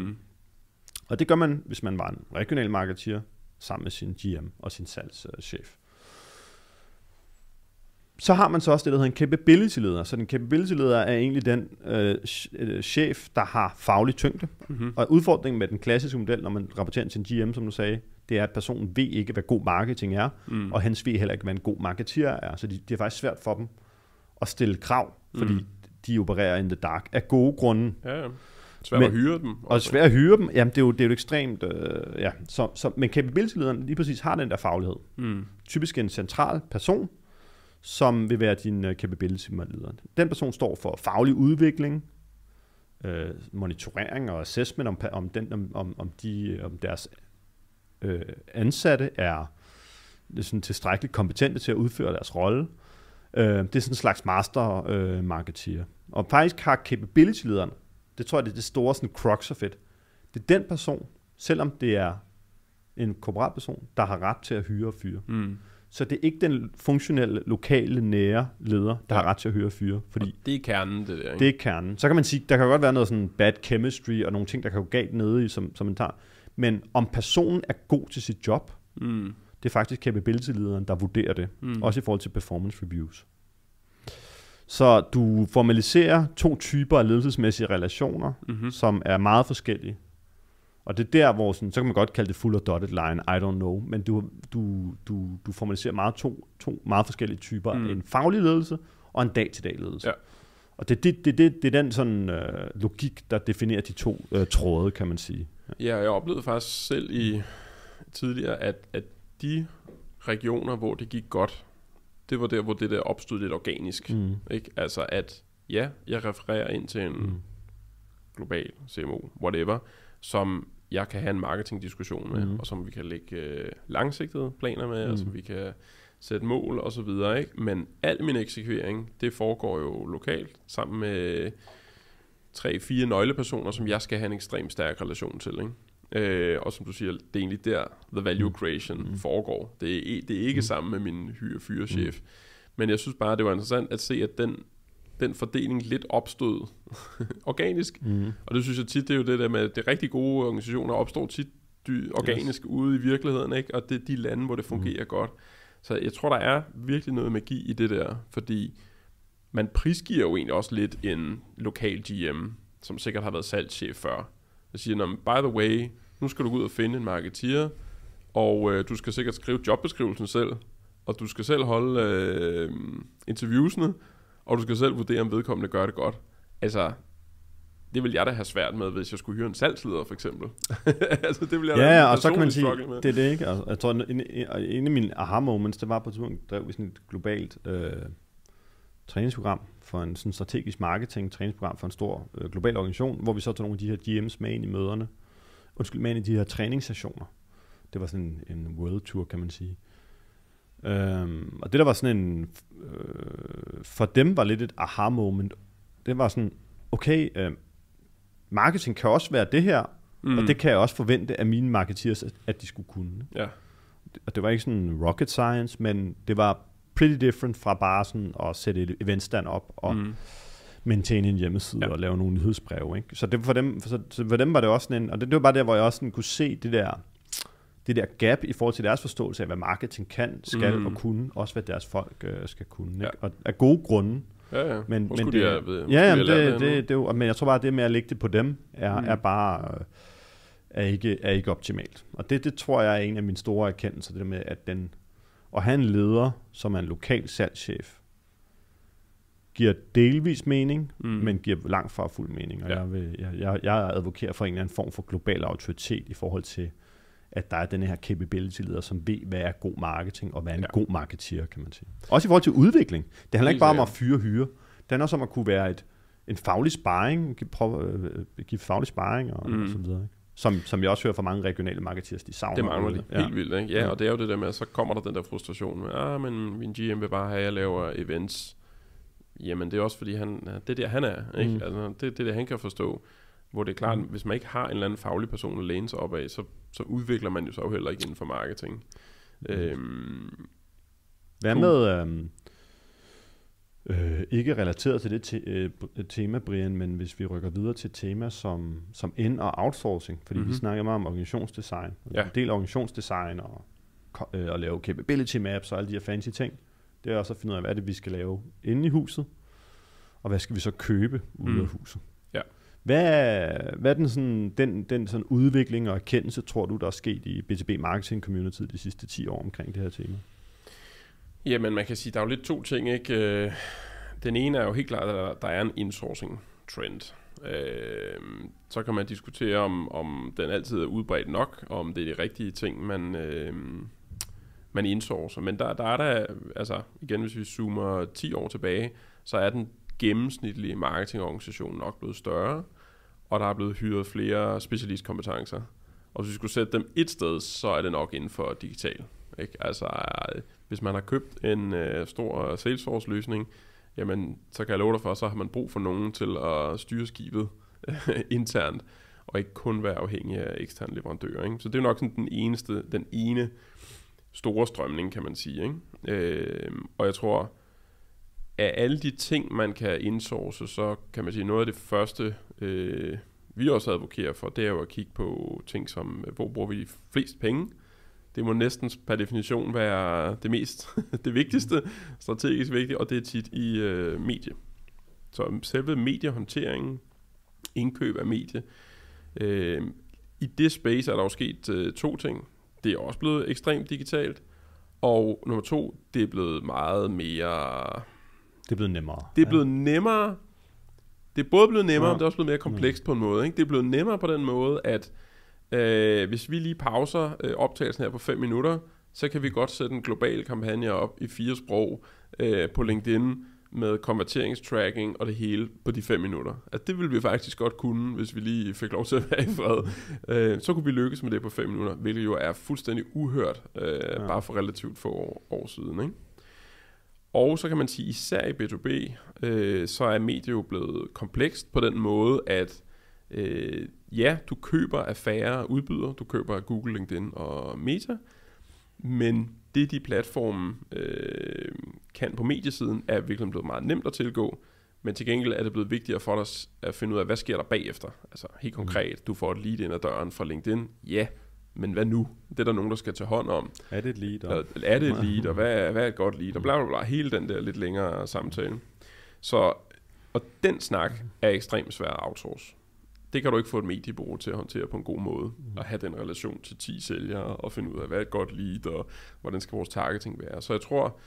Og det gør man, hvis man var en regional marketeer, sammen med sin GM og sin salgschef. Så har man så også det, der hedder en capability leder. Så den capability leder er egentlig den chef, der har faglig tyngde. Og udfordringen med den klassiske model, når man rapporterer til en GM, som du sagde, det er, at personen ved ikke, hvad god marketing er, og hans ved heller ikke, hvad en god marketeer er. Så det er faktisk svært for dem at stille krav, fordi de opererer in the dark af gode grunde. Ja. Svært at hyre dem. Og svært at hyre dem, jamen det er jo ekstremt, ja. Men capability-lederen lige præcis har den der faglighed. Typisk en central person, som vil være din capability-leder. Den person står for faglig udvikling, monitorering og assessment om deres ansatte er sådan tilstrækkeligt kompetente til at udføre deres rolle. Det er sådan en slags master marketeer. Og faktisk har capability-lederen, det tror jeg, det er det store sådan crux of it. Det er den person, selvom det er en korporat person, der har ret til at hyre og fyre. Så det er ikke den funktionelle, lokale, nære leder, der har ret til at hyre og fyre. Fordi og det er kernen, det der, ikke? Det er kernen. Så kan man sige, der kan godt være noget sådan bad chemistry, og nogle ting, der kan gå galt nede i, som man tager. Men om personen er god til sit job, det er faktisk capability-lederen, der vurderer det. Også i forhold til performance reviews. Så du formaliserer 2 typer af ledelsesmæssige relationer, som er meget forskellige. Og det er der, hvor sådan, så kan man godt kalde det full or dotted line, I don't know, men du formaliserer meget to meget forskellige typer. En faglig ledelse og en dag-til-dag ledelse. Ja. Og det er den sådan logik, der definerer de 2 tråde, kan man sige. Ja, jeg oplevede faktisk selv tidligere, at de regioner, hvor det gik godt, det var der, hvor det der opstod lidt organisk. Ikke? Altså at, ja, jeg refererer ind til en global CMO, whatever, som jeg kan have en marketingdiskussion med, og som vi kan lægge langsigtede planer med, og som vi kan sætte mål og så videre, ikke? Men al min eksekvering, det foregår jo lokalt, sammen med 3-4 nøglepersoner, som jeg skal have en ekstremt stærk relation til, ikke? Og som du siger, det er egentlig der, the value creation foregår. Det er ikke sammen med min hyre-fyre-chef. Men jeg synes bare, det var interessant at se, at den fordeling lidt opstod organisk. Og det synes jeg tit, det er jo det der med, det rigtig gode organisationer opstår tit organisk ude i virkeligheden, ikke? Og det er de lande, hvor det fungerer godt. Så jeg tror, der er virkelig noget magi i det der, fordi man prisgiver jo egentlig også lidt en lokal GM, som sikkert har været salgschef før. Jeg siger, by the way, nu skal du gå ud og finde en marketeer, og du skal sikkert skrive jobbeskrivelsen selv, og du skal selv holde interviewsene, og du skal selv vurdere, om vedkommende gør det godt. Altså, det vil jeg da have svært med, hvis jeg skulle hyre en salgsleder, for eksempel. Altså, det vil jeg da og så kan man sige, det er det, ikke? Altså, jeg tror, en af mine aha-moments, det var på et tidspunkt, drev vi sådan et globalt træningsprogram for en sådan strategisk marketing, træningsprogram for en stor global organisation, hvor vi så tog nogle af de her GM's med ind i møderne. Med ind i de her træningssessioner. Det var sådan en world tour, kan man sige. Og det der var sådan en for dem var lidt et aha moment. Det var sådan, okay, marketing kan også være det her, og det kan jeg også forvente af mine marketeers, at de skulle kunne. Ja. Og det var ikke sådan rocket science, men det var pretty different fra bare sådan at sætte et eventstand op og maintaine en hjemmeside og lave nogle nyhedsbreve, ikke? Så det for dem var det også sådan en, og det var bare der, hvor jeg også sådan kunne se det der gap i forhold til deres forståelse af, hvad marketing kan, skal og kunne, også hvad deres folk skal kunne, ikke? Og af gode grunde. Ja. Men jeg tror bare, at det med at lægge det på dem, er bare er ikke optimalt. Og det tror jeg er en af mine store erkendelser, det der med, at have en leder, som er en lokal salgschef, giver delvis mening, men giver langt fra fuld mening. Og jeg advokerer for en eller anden form for global autoritet i forhold til, at der er den her capability-leder, som ved, hvad er god marketing, og hvad er en god marketeer, kan man sige. Også i forhold til udvikling. Det handler ikke bare om at fyre hyre. Det handler også om at kunne være en faglig sparring, give faglig sparring og så videre, ikke? Som jeg også hører fra mange regionale marketeers, de savner. Det mangler de helt vildt, ikke? Ja, og det er jo det der med, at så kommer der den der frustration med, men min GM vil bare have, at jeg laver events. Jamen, det er også fordi, det er der, han er, ikke? Altså, det er det, han kan forstå. Hvor det er klart, hvis man ikke har en eller anden faglig person at læne sig op af, så udvikler man jo så heller ikke inden for marketing. Hvad med, ikke relateret til det tema, Brian, men hvis vi rykker videre til et tema som ind- og outsourcing, fordi vi snakker meget om organisationsdesign. En del af organisationsdesign og lave capability maps og alle de her fancy ting, det er også at finde ud af, hvad er det, vi skal lave inde i huset, og hvad skal vi så købe ude af huset. Hvad er den sådan udvikling og erkendelse, tror du, der er sket i B2B marketing community de sidste 10 år omkring det her tema? Jamen, man kan sige, der er jo lidt to ting, ikke? Den ene er jo helt klart, at der er en insourcing-trend. Så kan man diskutere, om den altid er udbredt nok, og om det er de rigtige ting, man insourcer. Men der er der, altså igen, hvis vi zoomer 10 år tilbage, så er den gennemsnitlige marketingorganisation nok blevet større, og der er blevet hyret flere specialistkompetencer. Og hvis vi skulle sætte dem et sted, så er det nok inden for digital. Ikke? Altså, hvis man har købt en stor Salesforce-løsning, jamen, så kan jeg love dig for, så har man brug for nogen til at styre skibet internt, og ikke kun være afhængig af eksterne leverandører. Ikke? Så det er nok sådan den ene store strømning, kan man sige. Ikke? Og jeg tror, af alle de ting, man kan insource, så kan man sige, noget af det første, vi også advokerer for, det er jo at kigge på ting som, hvor bruger vi flest penge. Det må næsten per definition være det vigtigste, strategisk vigtigt, og det er tit i medie. Så selve mediehåndteringen, indkøb af medie, i det space er der jo sket 2 ting. Det er også blevet ekstremt digitalt, og nummer 2, det er blevet meget mere... Det er blevet nemmere. Det er blevet nemmere. Det er både blevet nemmere, men det er også blevet mere komplekst på en måde. Ikke? Det er blevet nemmere på den måde, at hvis vi lige pauser optagelsen her på 5 minutter, så kan vi godt sætte en global kampagne op i 4 sprog på LinkedIn med konverteringstracking og det hele på de 5 minutter. Altså, det ville vi faktisk godt kunne, hvis vi lige fik lov til at være i fred. Så kunne vi lykkes med det på 5 minutter, hvilket jo er fuldstændig uhørt, bare for relativt få år siden. Ikke? Og så kan man sige, især i B2B, så er medie jo blevet komplekst på den måde, at ja, du køber af færre udbydere, du køber af Google, LinkedIn og Meta, men det de platforme kan på mediesiden, er virkelig blevet meget nemt at tilgå, men til gengæld er det blevet vigtigere for dig at finde ud af, hvad sker der bagefter. Altså helt konkret, du får et lead ind ad døren fra LinkedIn, ja, men hvad nu? Det er der nogen, der skal tage hånd om. Er det et lead? Er det et lead, og hvad er et godt lead? Og bla bla bla, hele den der lidt længere samtale. Så, og den snak er ekstremt svær at outsource. Det kan du ikke få et mediebureau til at håndtere på en god måde. Og have den relation til 10 sælgere, og finde ud af, hvad er et godt lead, og hvordan skal vores targeting være. Så jeg tror,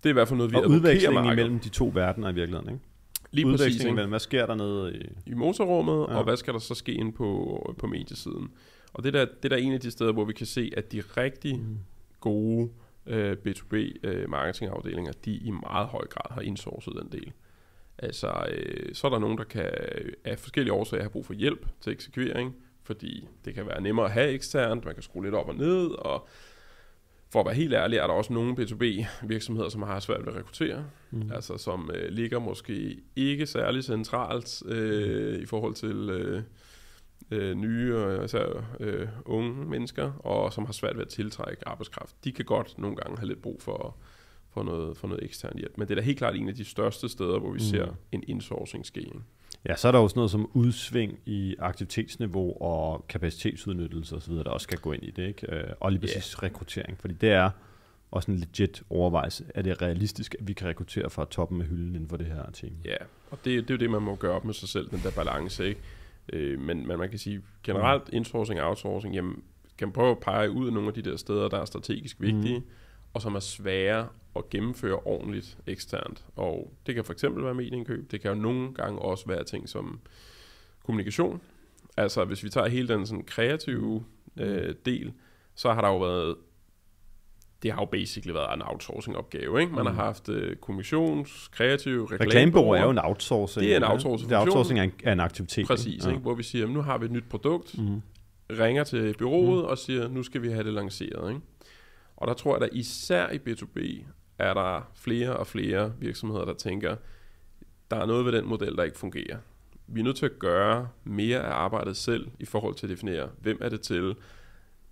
det er i hvert fald noget, vi advokerer udvekslingen imellem de to verdener i virkeligheden, ikke? Lige præcis. Imellem, hvad sker der nede i motorrummet, og hvad skal der så ske ind på mediesiden. Og det der er en af de steder, hvor vi kan se, at de rigtig gode B2B marketingafdelinger, de i meget høj grad har indsourcet den del. Altså, så er der nogen, der kan af forskellige årsager have brug for hjælp til eksekvering, fordi det kan være nemmere at have eksternt, man kan skrue lidt op og ned, og for at være helt ærlig, er der også nogle B2B-virksomheder, som har svært ved at rekruttere, altså som ligger måske ikke særlig centralt i forhold til nye, altså unge mennesker, og som har svært ved at tiltrække arbejdskraft. De kan godt nogle gange have lidt brug for noget ekstern hjælp. Men det er da helt klart en af de største steder, hvor vi ser en insourcing ske. Ja, så er der også noget som udsving i aktivitetsniveau og kapacitetsudnyttelse osv., der også skal gå ind i det, ikke? Og lige præcis rekruttering, fordi det er også en legit overvejelse. Er det realistisk, at vi kan rekruttere fra toppen af hylden inden for det her tema? Ja, og det er jo det, man må gøre op med sig selv, den der balance, ikke? Men man kan sige, generelt insourcing og outsourcing, jamen, kan man prøve at pege ud af nogle af de der steder, der er strategisk vigtige, og som er svære at gennemføre ordentligt eksternt. Og det kan for eksempel være medieindkøb. Det kan jo nogle gange også være ting som kommunikation. Altså hvis vi tager hele den sådan kreative del, så har der jo været, det har jo basically været en outsourcing opgave, ikke? Man har haft kommunikations, kreativ, reklamebureau er jo en outsourcing. Det er en outsourcing. Det outsourcing er en aktivitet. Præcis, ikke? Hvor vi siger, nu har vi et nyt produkt, ringer til bureauet og siger, nu skal vi have det lanceret, ikke? Og der tror jeg, at især i B2B er der flere og flere virksomheder, der tænker, der er noget ved den model, der ikke fungerer. Vi er nødt til at gøre mere af arbejdet selv i forhold til at definere, hvem er det til,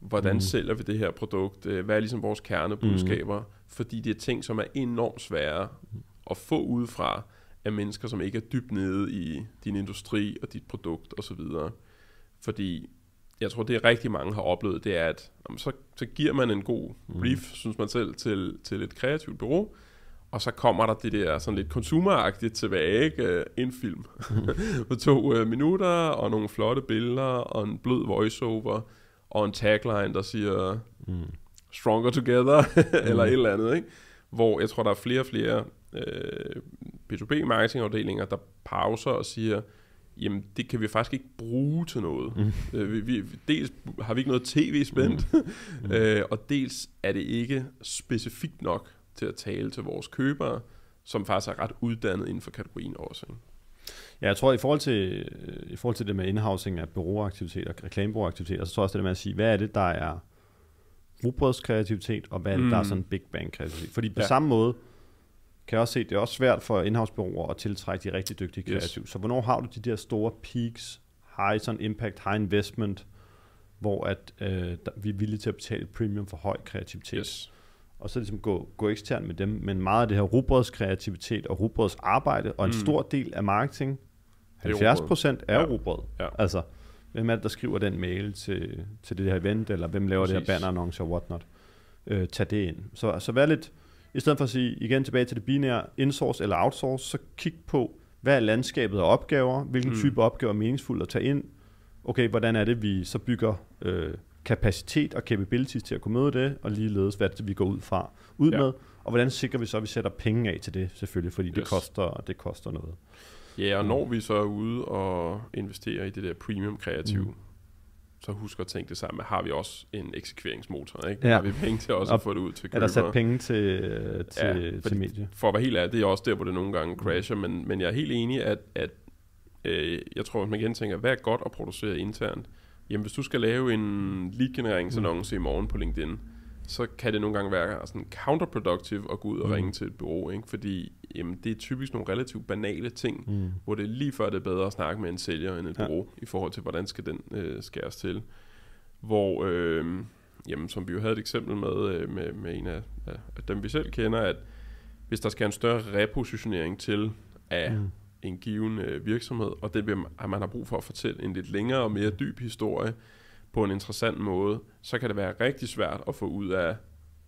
hvordan sælger vi det her produkt, hvad er ligesom vores kernebudskaber, fordi det er ting, som er enormt svære at få udefra af mennesker, som ikke er dybt nede i din industri og dit produkt osv. Fordi jeg tror, det rigtig mange har oplevet, det er, at så giver man en god brief, synes man selv, til et kreativt bureau, Og så kommer der det der sådan lidt consumeragtigt tilbage, ikke? En film på 2 minutter, og nogle flotte billeder, og en blød voiceover, og en tagline, der siger stronger together, eller et eller andet, ikke? Hvor jeg tror, der er flere og flere B2B marketingafdelinger, der pauser og siger, jamen det kan vi faktisk ikke bruge til noget. Dels har vi ikke noget tv-spændt, og dels er det ikke specifikt nok til at tale til vores købere, som faktisk er ret uddannet inden for kategorien også. Ikke? Ja, jeg tror, i forhold til det med indhousing af bureauaktiviteter, reklamebureauaktiviteter, så tror jeg også det med at sige, hvad er det, der er rugbrødskreativitet, og hvad er det, der er sådan big bang kreativitet. Fordi på samme måde, kan jeg også se, det er også svært for indhouse-bureauer at tiltrække de rigtig dygtige kreative. Så hvornår har du de der store peaks, high sådan impact, high investment, hvor at, vi er villige til at betale et premium for høj kreativitet. Yes. Og så ligesom gå ekstern med dem. Men meget af det her rugbrødskreativitet og rugbrødsarbejde, og en stor del af marketing, 70% er rugbrød. Ja. Altså, hvem er det, der skriver den mail til det her event, eller hvem laver det her bannerannonce og whatnot. Tag det ind. Så vær lidt, i stedet for at sige igen tilbage til det binære, insource eller outsource, så kig på, hvad er landskabet af opgaver, hvilken type opgaver er meningsfuldt at tage ind. Okay, hvordan er det, vi så bygger kapacitet og capabilities til at kunne møde det, og ligeledes, hvad det vi går ud med, og hvordan sikrer vi så, at vi sætter penge af til det, selvfølgelig, fordi det koster noget. Ja, og når vi så er ude og investerer i det der premium kreativ, så husk at tænke det sammen, har vi også en eksekveringsmotor, ikke? Har vi penge til også at få det ud til købere? Er der sat penge til medie? For at være helt ærlig, det er også der, hvor det nogle gange crasher, men jeg er helt enig, at jeg tror, at man igen tænker, hvad er godt at producere internt? Jamen, hvis du skal lave en lead-genereringsannonce i morgen på LinkedIn, så kan det nogle gange være sådan counterproductive at gå ud og ringe til et bureau, ikke? Fordi jamen, det er typisk nogle relativt banale ting, hvor det er lige før det er bedre at snakke med en sælger end et bureau, i forhold til, hvordan skal den skæres til. Hvor, jamen, som vi jo havde et eksempel med en af dem, vi selv kender, at hvis der skal en større repositionering til af en given virksomhed, og det at man har brug for at fortælle en lidt længere og mere dyb historie på en interessant måde, så kan det være rigtig svært at få ud af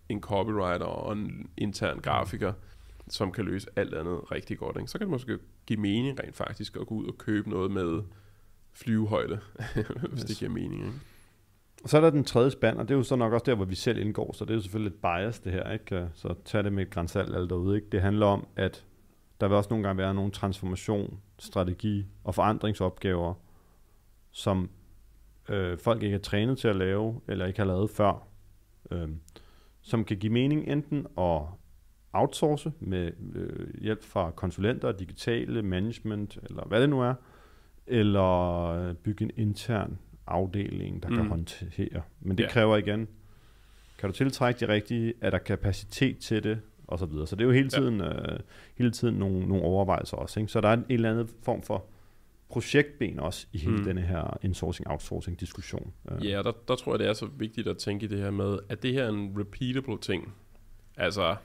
en copywriter og en intern grafiker, som kan løse alt andet rigtig godt. Ikke? Så kan det måske give mening rent faktisk at gå ud og købe noget med flyvehøjde, hvis det giver mening. Ikke? Og så er der den tredje spand, og det er jo så nok også der, hvor vi selv indgår, så det er jo selvfølgelig lidt bias det her, ikke? Så tag det med et gran salt alt derude. Ikke? Det handler om, at der vil også nogle gange være nogle transformation, strategi og forandringsopgaver, som folk ikke er trænet til at lave, eller ikke har lavet før, som kan give mening enten at outsource med hjælp fra konsulenter, digitale management, eller hvad det nu er, eller bygge en intern afdeling, der kan håndtere. Men det kræver igen, kan du tiltrække de rigtige, er der kapacitet til det, og så videre. Så det er jo hele tiden nogle overvejelser også. Ikke? Så der er en eller anden form for projektben også i hele denne her insourcing-outsourcing-diskussion. Ja, der tror jeg, det er så vigtigt at tænke i det her med, at det her er en repeatable ting. Altså,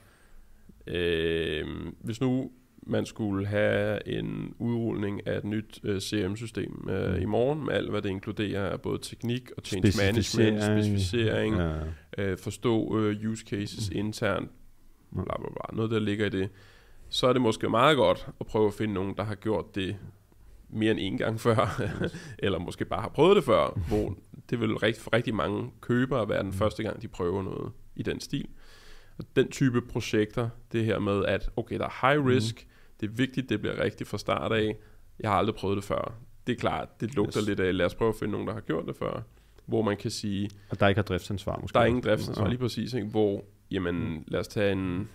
hvis nu man skulle have en udrulning af et nyt CRM-system i morgen, med alt hvad det inkluderer af både teknik og change management, specificering, forstå use cases internt, bla bla bla, noget der ligger i det, så er det måske meget godt at prøve at finde nogen, der har gjort det mere end en gang før, eller måske bare har prøvet det før, hvor det vil for rigtig mange købere være den første gang, de prøver noget i den stil. Og den type projekter, det her med, at okay, der er high risk, det er vigtigt, det bliver rigtigt fra start af, jeg har aldrig prøvet det før. Det er klart, det lugter lidt af, lad os prøve at finde nogen, der har gjort det før, hvor man kan sige... Og der ikke har driftsansvar måske. Der er ingen driftsansvar, lige præcis, ikke? Hvor, jamen, lad os tage en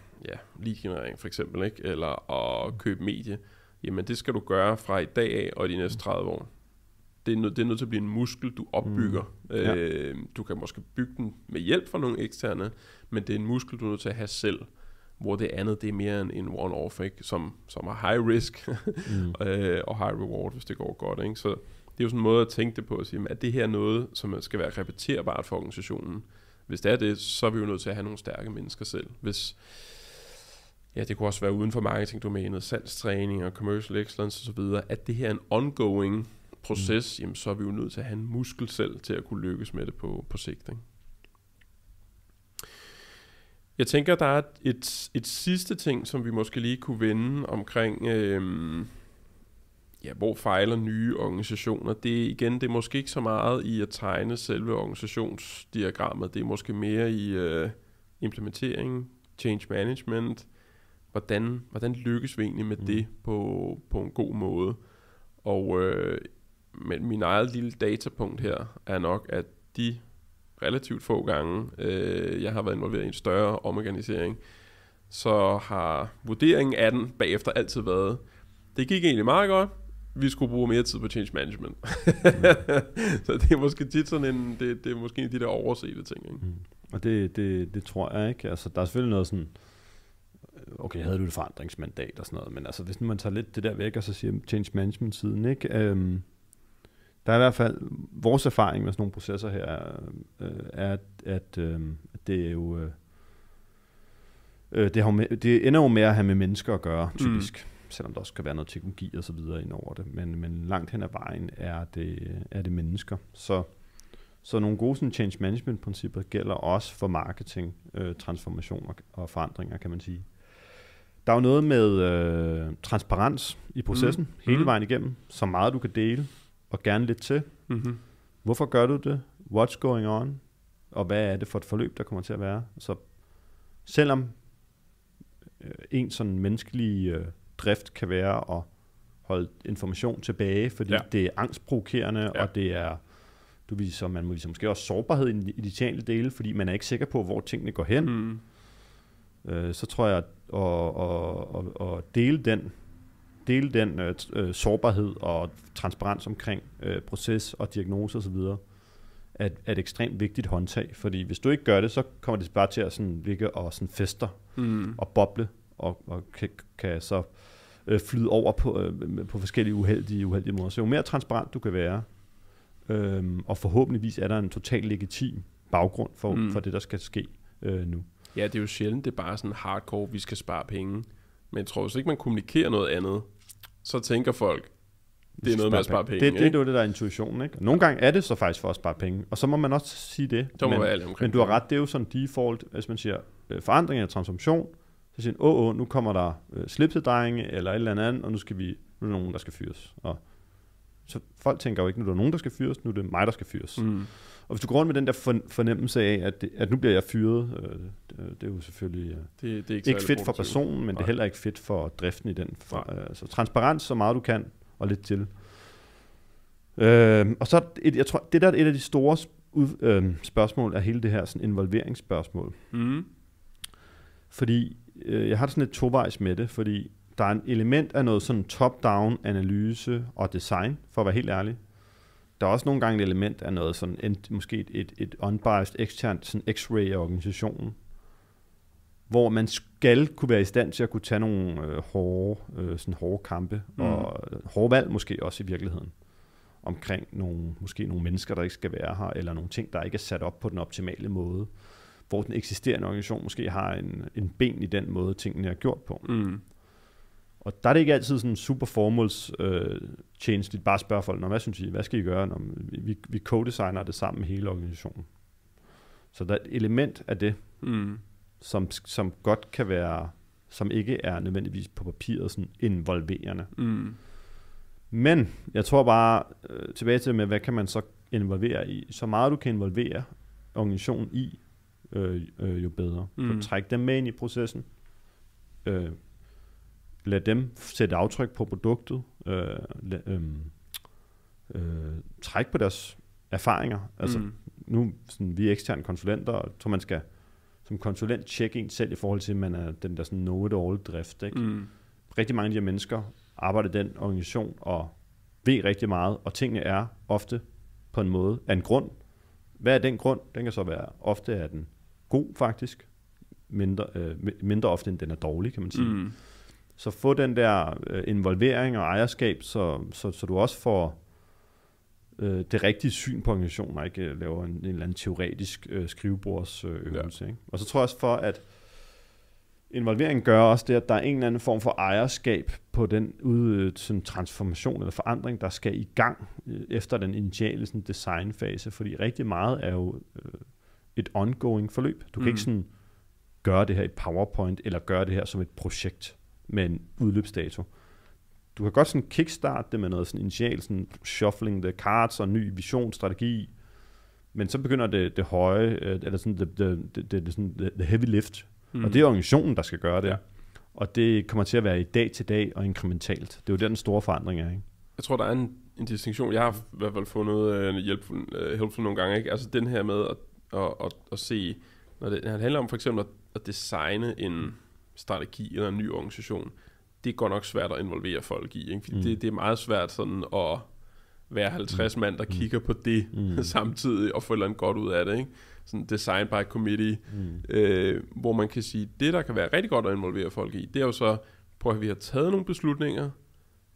lead-generering for eksempel, ikke? Eller at købe medie. Jamen, det skal du gøre fra i dag af og de næste 30 år. Det er nødt til at blive en muskel, du opbygger. Du kan måske bygge den med hjælp fra nogle eksterne, men det er en muskel, du er nødt til at have selv. Hvor det andet, det er mere en one-off, ikke? Som er high risk og high reward, hvis det går godt. Ikke? Så det er jo sådan en måde at tænke det på, at sige, at det her er noget, som skal være repeterbart for organisationen. Hvis det er det, så er vi jo nødt til at have nogle stærke mennesker selv. Det kunne også være uden for marketingdomænet, salgstræning og commercial excellence osv., at det her er en ongoing proces, jamen, så er vi jo nødt til at have en muskel selv til at kunne lykkes med det på sigt. Ikke? Jeg tænker, der er et sidste ting, som vi måske lige kunne vende omkring, hvor fejler nye organisationer. Det er måske ikke så meget i at tegne selve organisationsdiagrammet. Det er måske mere i implementering, change management. Hvordan lykkes vi egentlig med det på en god måde? Og min eget lille datapunkt her er nok, at de relativt få gange, jeg har været involveret i en større omorganisering, så har vurderingen af den bagefter altid været, det gik egentlig meget godt, vi skulle bruge mere tid på change management. Så det er måske tit sådan det er måske en af de der oversete ting. Ikke? Og det tror jeg ikke. Altså, der er selvfølgelig noget sådan, okay, havde du et forandringsmandat og sådan noget, men altså, hvis nu man tager lidt det der væk, og så siger change management siden, ikke? Der er i hvert fald, vores erfaring med sådan nogle processer her, er, at det er jo, det ender jo med at have med mennesker at gøre, typisk. Selvom der også kan være noget teknologi og så videre ind over det, men langt hen ad vejen er det mennesker. Så nogle gode sådan, change management principper gælder også for marketing, transformation og forandringer, kan man sige. Der er jo noget med transparens i processen, hele vejen igennem, så meget du kan dele, og gerne lidt til. Hvorfor gør du det? What's going on? Og hvad er det for et forløb, der kommer til at være? Så selvom en sådan menneskelig drift kan være at holde information tilbage, fordi det er angstprovokerende, og det er, man viser måske også sårbarhed i de tjenlige dele, fordi man er ikke sikker på, hvor tingene går hen. Så tror jeg, at dele den sårbarhed og transparens omkring proces og diagnose osv. er et ekstremt vigtigt håndtag, fordi hvis du ikke gør det, så kommer det bare til at sådan ligge og sådan fester og boble, og kan så flyde over på forskellige uheldige måder. Så jo mere transparent du kan være, og forhåbentligvis er der en totalt legitim baggrund for det, der skal ske nu. Ja, det er jo sjældent, det er bare sådan hardcore, vi skal spare penge. Men jeg tror, hvis ikke man kommunikerer noget andet, så tænker folk, det er noget med at spare penge. Det er jo det, der er intuitionen, ikke? Nogle gange er det så faktisk for at spare penge, og så må man også sige det. Men du har ret, det er jo sådan default, hvis man siger forandring eller transformation, så siger man, nu kommer der slipsedrenge eller et eller andet, og nu er der nogen, der skal fyres. Og så folk tænker jo ikke, nu er der nogen, der skal fyres, nu er det mig, der skal fyres. Og hvis du går rundt med den der fornemmelse af, at nu bliver jeg fyret, det er jo selvfølgelig det er ikke fedt for personen, men det er heller ikke fedt for driften i den. Så transparens så meget du kan, og lidt til. Og så, jeg tror, det der er et af de store spørgsmål, er hele det her sådan involveringsspørgsmål. Fordi jeg har sådan et tovejs med det, fordi der er en element af noget sådan top-down analyse og design, for at være helt ærlig. Der er også nogle gange et element af noget sådan, måske et unbiased eksternt sådan x-ray af organisationen, hvor man skal kunne være i stand til at kunne tage nogle hårde kampe, og hårde valg måske også i virkeligheden, omkring måske nogle mennesker, der ikke skal være her, eller nogle ting, der ikke er sat op på den optimale måde, hvor den eksisterende organisation måske har en ben i den måde, tingene er gjort på. Og der er det ikke altid sådan super formålstjenestligt bare spørge folk, hvad synes I, hvad skal I gøre, når vi co-designer det sammen med hele organisationen. Så der er et element af det, som godt kan være, som ikke er nødvendigvis på papiret sådan involverende. Men jeg tror bare, tilbage til med, hvad kan man så involvere i? Så meget du kan involvere organisationen i, jo bedre. Så træk dem med ind i processen. Lad dem sætte aftryk på produktet. Træk på deres erfaringer. Altså, nu sådan, vi er eksterne konsulenter, og jeg tror, man skal som konsulent tjekke en selv i forhold til, at man er den der sådan know-it-all-drift. Rigtig mange af de her mennesker arbejder i den organisation og ved rigtig meget, og tingene er ofte på en måde af en grund. Hvad er den grund? Den kan så være, ofte er den god faktisk, mindre ofte end den er dårlig, kan man sige. Så få den der involvering og ejerskab, så du også får det rigtige syn på organisationen, og ikke laver en eller anden teoretisk skrivebordsøvelse. Ikke? Og så tror jeg også for, at involvering gør også det, at der er en eller anden form for ejerskab på den sådan transformation eller forandring, der skal i gang efter den initiale sådan designfase, fordi rigtig meget er jo et ongoing forløb. Du kan ikke sådan gøre det her i PowerPoint, eller gøre det her som et projekt med en udløbsdato. Du kan godt sådan kickstarte det med noget sådan initial, sådan shuffling the cards og ny vision, strategi, men så begynder det høje, eller sådan the heavy lift, og det er organisationen, der skal gøre det. Ja. Og det kommer til at være i dag til dag og inkrementalt. Det er jo der, den store forandring er, ikke? Jeg tror, der er en distinktion. Jeg har i hvert fald fundet helpful nogle gange, ikke? Altså den her med at se, når det handler om for eksempel at designe en strategi eller en ny organisation, det er godt nok svært at involvere folk i, ikke? Fordi det er meget svært sådan at være 50 mand, der kigger på det samtidig og få et eller andet godt ud af det, ikke? Sådan design by committee, hvor man kan sige, det der kan være rigtig godt at involvere folk i, det er jo så, prøv at vi har taget nogle beslutninger,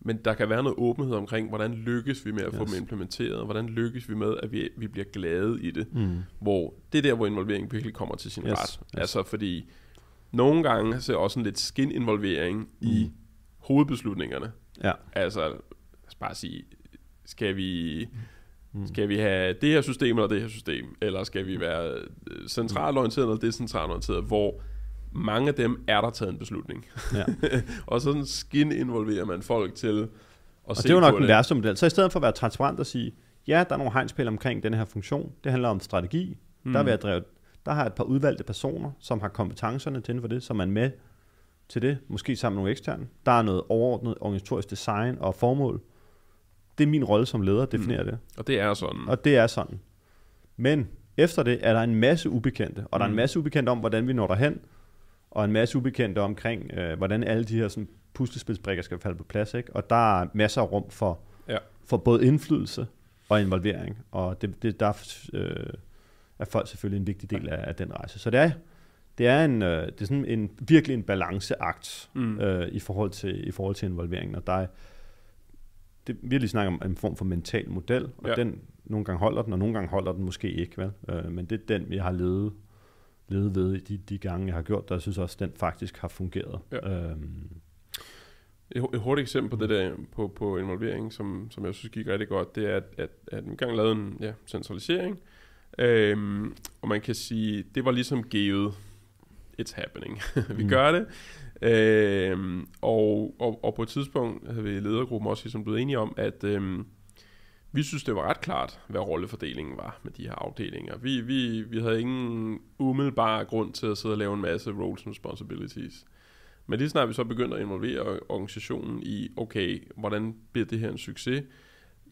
men der kan være noget åbenhed omkring, hvordan lykkes vi med at få dem implementeret, hvordan lykkes vi med, at vi bliver glade i det, hvor det er der, hvor involveringen virkelig kommer til sin ret. Altså fordi nogle gange så er også en lidt skin-involvering i hovedbeslutningerne. Ja. Altså, lad os bare sige, skal vi have det her system eller det her system, eller skal vi være centralt orienteret eller decentralt orienteret, hvor mange af dem er der taget en beslutning. Ja. Og sådan skin-involverer man folk til at og se det er jo nok den værste model. Så i stedet for at være transparent og sige, ja, der er nogle hegnspæle omkring den her funktion, det handler om strategi, der har jeg et par udvalgte personer, som har kompetencerne til inden for det, som er med til det, måske sammen med nogle eksterne. Der er noget overordnet organisatorisk design og formål. Det er min rolle som leder, at definere det. Og det er sådan. Og det er sådan. Men efter det er der en masse ubekendte, og der er en masse ubekendte om, hvordan vi når derhen, og en masse ubekendte omkring, hvordan alle de her sådan, puslespilsbrikker skal falde på plads. Ikke? Og der er masser af rum for både indflydelse og involvering, og der er folk selvfølgelig en vigtig del af den rejse. Så det er sådan virkelig en balanceakt i forhold til involveringen, og der er vi har lige snakket om en form for mental model, og den nogle gange holder den, og nogle gange holder den måske ikke, vel? Men det er den, jeg har levet ved i de gange, jeg har gjort, der jeg synes også, den faktisk har fungeret. Ja. Et hurtigt eksempel på det der, på involvering, som jeg synes gik rigtig godt, det er, at vi gang lavede en centralisering, og man kan sige, det var ligesom givet, it's happening. Vi gør det. Og på et tidspunkt havde vi i ledergruppen også ligesom blevet enige om, at vi synes, det var ret klart, hvad rollefordelingen var med de her afdelinger. Vi havde ingen umiddelbar grund til at sidde og lave en masse roles and responsibilities. Men lige snart vi så begyndte at involvere organisationen i, okay, hvordan bliver det her en succes?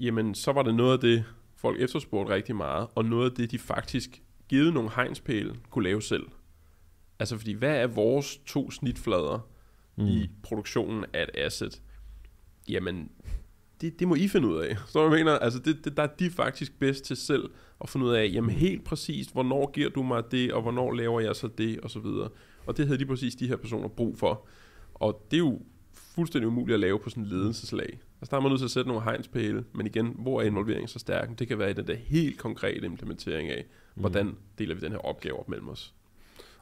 Jamen, så var det noget af det, folk efterspurgte rigtig meget, og noget af det, de faktisk givet nogle hegnspæle kunne lave selv. Altså fordi, hvad er vores 2 snitflader i produktionen af et asset? Jamen, det må I finde ud af. Så jeg mener, altså der er de faktisk bedst til selv at finde ud af, jamen helt præcist, hvornår giver du mig det, og hvornår laver jeg så det, og så videre. Og det havde lige præcis de her personer brug for. Og det er jo fuldstændig umuligt at lave på sådan en ledelseslag. Altså der er man nødt til at sætte nogle hegnspæle, men igen, hvor er involveringen så stærk? Det kan være i den der helt konkrete implementering af, hvordan deler vi den her opgave op mellem os.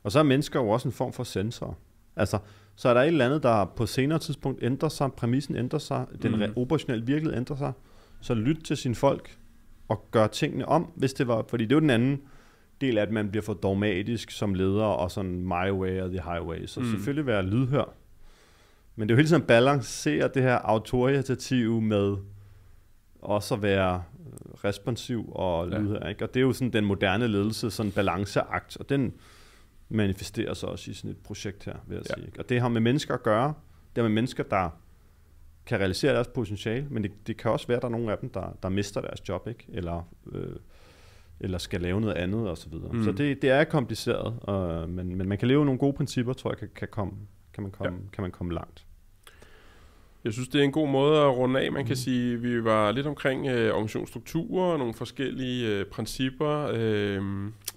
Og så er mennesker jo også en form for sensor. Altså, så er der et eller andet, der på senere tidspunkt ændrer sig, præmissen ændrer sig, den operationelle virkelighed ændrer sig, så lyt til sine folk og gør tingene om, hvis det var, fordi det er jo den anden del af, at man bliver for dogmatisk som leder, og sådan my way or the highway, så selvfølgelig være lydhør. Men det er jo hele tiden at balancere det her autoritative med også at være responsiv og lydhør, ikke? Og det er jo sådan den moderne ledelse, sådan en balanceakt, og den manifesterer sig også i sådan et projekt her, vil jeg sige. Ikke? Og det har med mennesker at gøre. Det har med mennesker, der kan realisere deres potentiale, men det kan også være, at der er nogle af dem, der mister deres job, ikke? Eller skal lave noget andet, og så videre. Så det er kompliceret, men man kan leve nogle gode principper, tror jeg, kan man komme langt. Jeg synes, det er en god måde at runde af. Man kan sige, vi var lidt omkring organisationsstrukturer, nogle forskellige principper,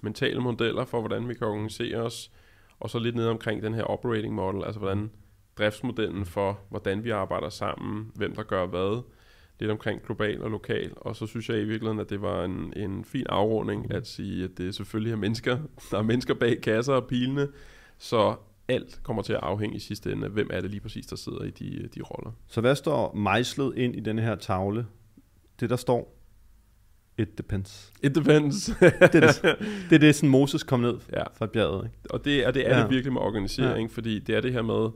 mentale modeller for, hvordan vi kan organisere os, og så lidt ned omkring den her operating model, altså hvordan driftsmodellen for, hvordan vi arbejder sammen, hvem der gør hvad, lidt omkring global og lokal, og så synes jeg i virkeligheden, at det var en fin afrunding at sige, at det selvfølgelig er mennesker, der er mennesker bag kasser og pilene, så alt kommer til at afhænge i sidste ende af, hvem er det lige præcis, der sidder i de roller. Så hvad står mejslet ind i denne her tavle? Det, der står It depends. It depends. det er det, sådan Moses kom ned fra bjerget. Ikke? Og det er det virkelig med organisering, fordi det er det her med,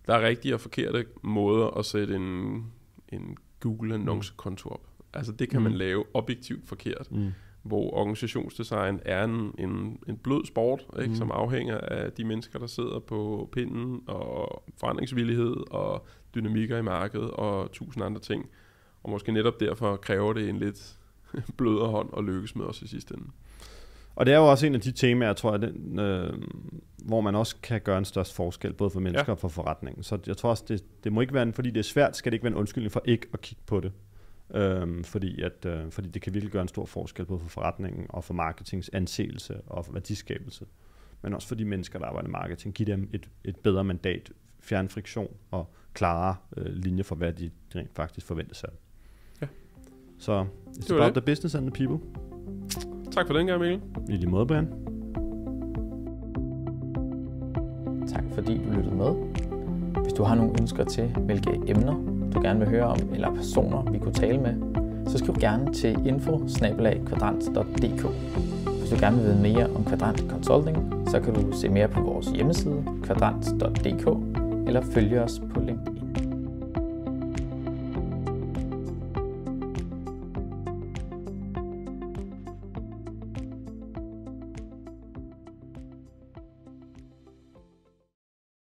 der er rigtige og forkerte måder at sætte en Google-annoncekonto op. Altså det kan man lave objektivt forkert, hvor organisationsdesign er en blød sport, ikke, som afhænger af de mennesker, der sidder på pinden, og forandringsvillighed, og dynamikker i markedet, og 1000 andre ting. Og måske netop derfor kræver det en lidt blødere hånd at lykkes med os i sidste ende. Og det er jo også en af de temaer, tror jeg, hvor man også kan gøre en størst forskel, både for mennesker og for forretningen. Så jeg tror også, det må ikke være, fordi det er svært, skal det ikke være en undskyldning for ikke at kigge på det. Fordi det kan virkelig gøre en stor forskel, både for forretningen og for marketings anseelse og for værdiskabelse. Men også for de mennesker, der arbejder i marketing. Give dem et bedre mandat, fjerne friktion og klare linjer for, hvad de rent faktisk forventes af. Ja. Så it's about the business and the people. Tak for den gang, Mikkel. I lige måde, Brian. Tak fordi du lyttede med. Hvis du har nogle ønsker til, hvilke emner du gerne vil høre om, eller personer, vi kunne tale med, så skriv gerne til info@kvadrant.dk. Hvis du gerne vil vide mere om Kvadrant Consulting, så kan du se mere på vores hjemmeside, kvadrant.dk, eller følge os